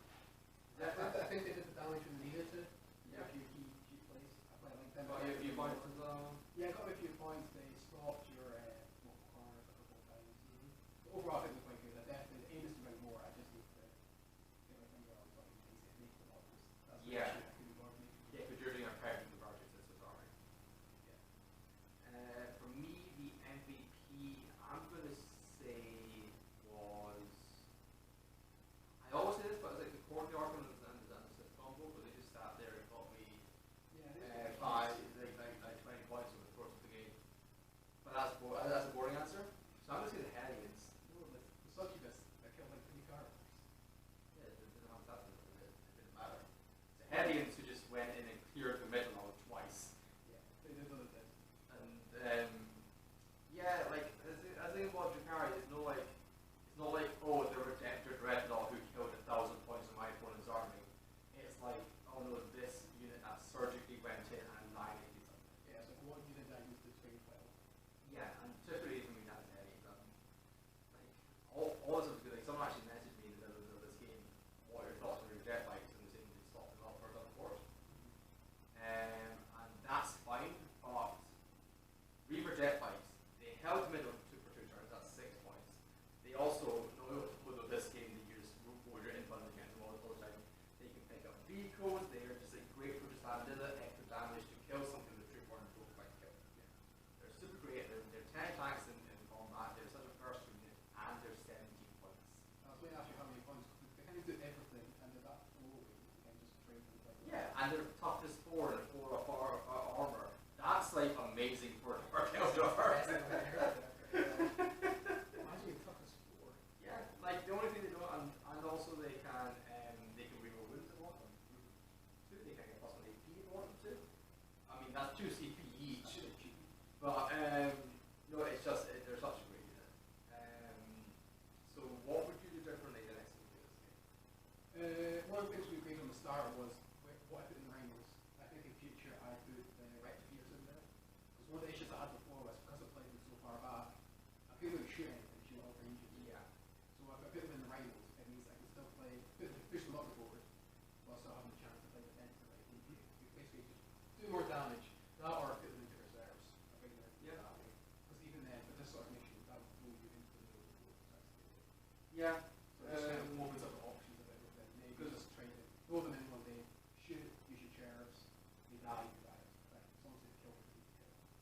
I think they did the damage when they needed to. Yeah. A few key plays. I quite like them. Got you a few points as well. Yeah, got a few points. They stopped your local corners a couple of times. But overall, I think they're quite good. I definitely, the aim is to bring more. I just need to get my finger on what you can make the models. That's what Yeah. I couldn't bother me. Yeah, but you're doing a pair of the projects, this is alright. Yeah. For me, the MVP, I'm going to say was, I always say this, but it's like the core of the Arkham and the Sith combo, but they just sat there and got me Yeah, five, like 20 points over the course of the game. But that's a boring answer. So I'm going to say the Hellions. No, the Succubus that killed like 3 characters. Yeah, it didn't have that, it didn't matter. The Hellions who just went in and cleared the middle of it twice. Yeah, they did what it did. And yeah, like I think about Drukhari, it's not like oh they're Dreadnought who killed 1,000 points of my opponent's army. It's like oh no, this unit that surgically went in and annihilated something. Yeah, it's like what unit I used to trade well. Yeah, and typically for me that's heavy. Like all this is good. Like someone actually messaged me in the middle of this game, what are your thoughts on your jet bikes, and they said they stopped them up for the board. And that's fine, but Reaver jet bikes, they held middle for 2 turns, that's 6 points. They also know with this game they use roll your input against them all the time. They can pick up vehicles, they are just like great for just adding extra damage to kill something with 3 4 and 4 quite kill. Yeah. They're super great, they're 10 attacks in combat, they're such a first unit, and they're 17 points. I was going to ask you how many points. They kind of do everything, and they're that low rate. You can just trade them like Yeah, and they're toughest 4 and 4 of armor. That's like amazing for Dark Eldar. Imagine you took us 4. Yeah, like the only thing they don't, and also they can reroll wounds if they want them. 2, they can get plus 1 AP if they want them to. I mean that's 2 CP each. But no, it's just they're such a great unit. So what would you do differently the next time you play this game? One of the things we agreed on the start was what I put in rhinos. I think in future I put the rectifiers in there. Because one of the issues I had before was because I played them so far back, I couldn't really shoot anything, shoot all ranges. Yeah. So if I put them in the rhinos, it means I can still push them up the board while still having the chance to play defensively. You basically just do more damage. That or put them into reserves. I think they're that way. Because even then, with this sort of mission, that would throw you into the middle of the board. Yeah. So it just kind of opens up the options of everything. Maybe you just try to throw them in one day, shoot, use your sheriffs, you die, you die. Like, as long as they kill them, you kill them.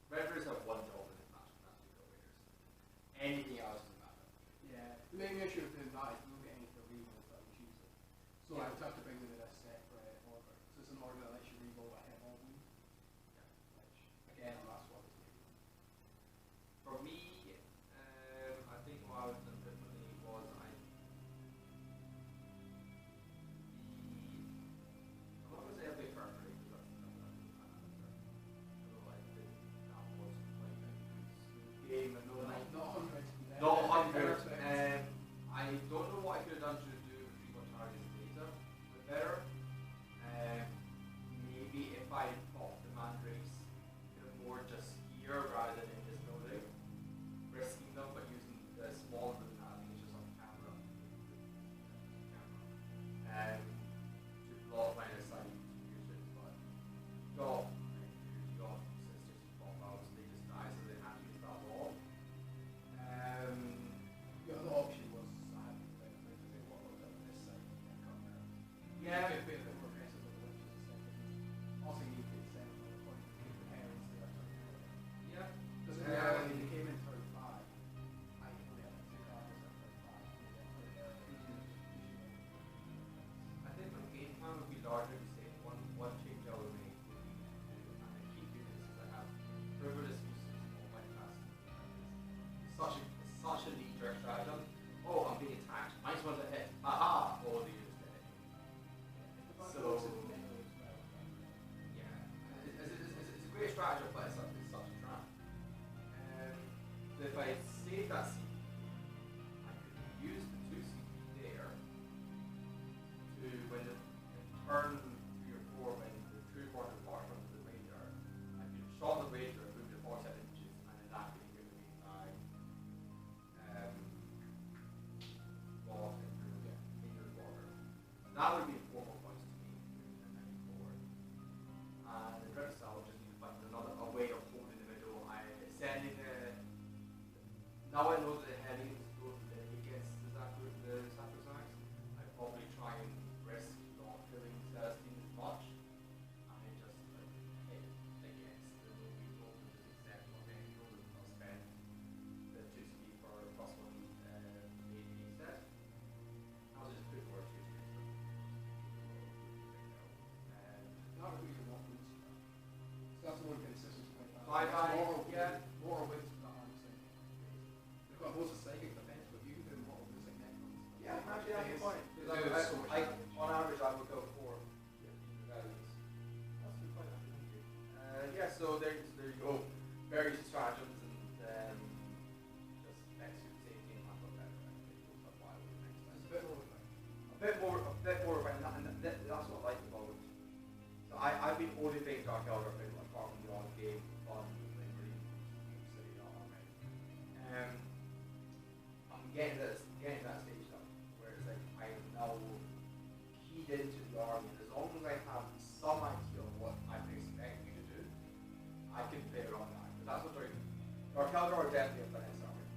For me, I think what I would have done differently was I'm not going to say a big firm rate because that's not what I did. That was quite a good game and no, Not 100. not 100. I don't know what I could have done to do Drukhari's data better. Maybe if I popped the mandrakes more just here rather than in this building, risking them but using the smaller than that, I think it's just on camera. To block line of sight to use it, but got sisters who pop out, so they just die, so they have to use that wall. The other option was I had to play a bit of what was on this side and come there. Yeah. You could be a bit more aggressive with the witches and stuff. Also, you could send them on the point to keep the parents there. Yeah. Because in reality, they came in turn 5. I only had 2 cards at turn 5. I think my game plan would be larger to say one change I would make would be to, and I keep doing this because I have frivolous uses of my classes. It's such a knee-jerk stratagem. Oh, I'm being attacked. Might as well hit. Haha! Oh, they used it. So, yeah. It's a great stratagem, but it's such a trap. So if I save that CP, I could use the 2 CP there to, when the turn 3 or 4, when the true border part comes to the radar, I could shot the radar, move it 47 inches, and then that could give me my wall in your border. That would be 4 more points to me, and then 4. And the rest I would just need to find a way of holding the middle. Sending now I know that the heavy is good against the Sacrosanct. I probably try and risk not killing Celestine as much. And I just hit against the low people, which is accept what they know, and I'll spend the 2 CP for +1 AP instead. I'll just put more 2 CP. Not really the one boost. So that's the one kind of systems like that. Yeah. More with the arms thing. They've got most of psychic defense, but you can do more with like necrons. Yeah, actually that's the point. On average I would go 4. That's a good point, actually, thank you. Yeah, so there you go. Various stratagems and just execute safety and handle that. It's a bit more like A bit more right now, and that's what I like about it. So I've been only playing Dark Elder apart from the odd game fun like really silly army. I'm getting that stage now where it's like I am now keyed into the army, and as long as I have some idea of what I'm expecting you to do, I can play around that. But that's what Dark Elder are definitely a finesse army.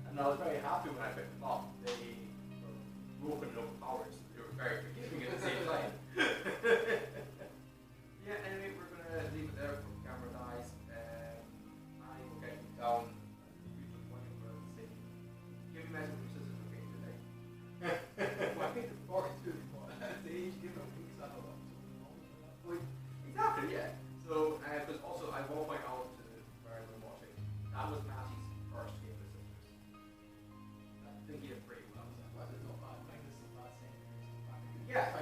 And I was very happy when I picked them up. They were broken and overpowered, so they were very forgiving at the same time. Yeah, anyway, we're going to leave it there before the camera dies. I will get you down the usual point where I'm saying, give me measure which scissors we're painting today. well, I think the 42 before that age, give them weeks out of them. Exactly, yeah. So, because also I will point out to everyone watching, that was Matty's first game with sisters. I think he did pretty well. Was it not bad? Like, this is the last thing. Yeah.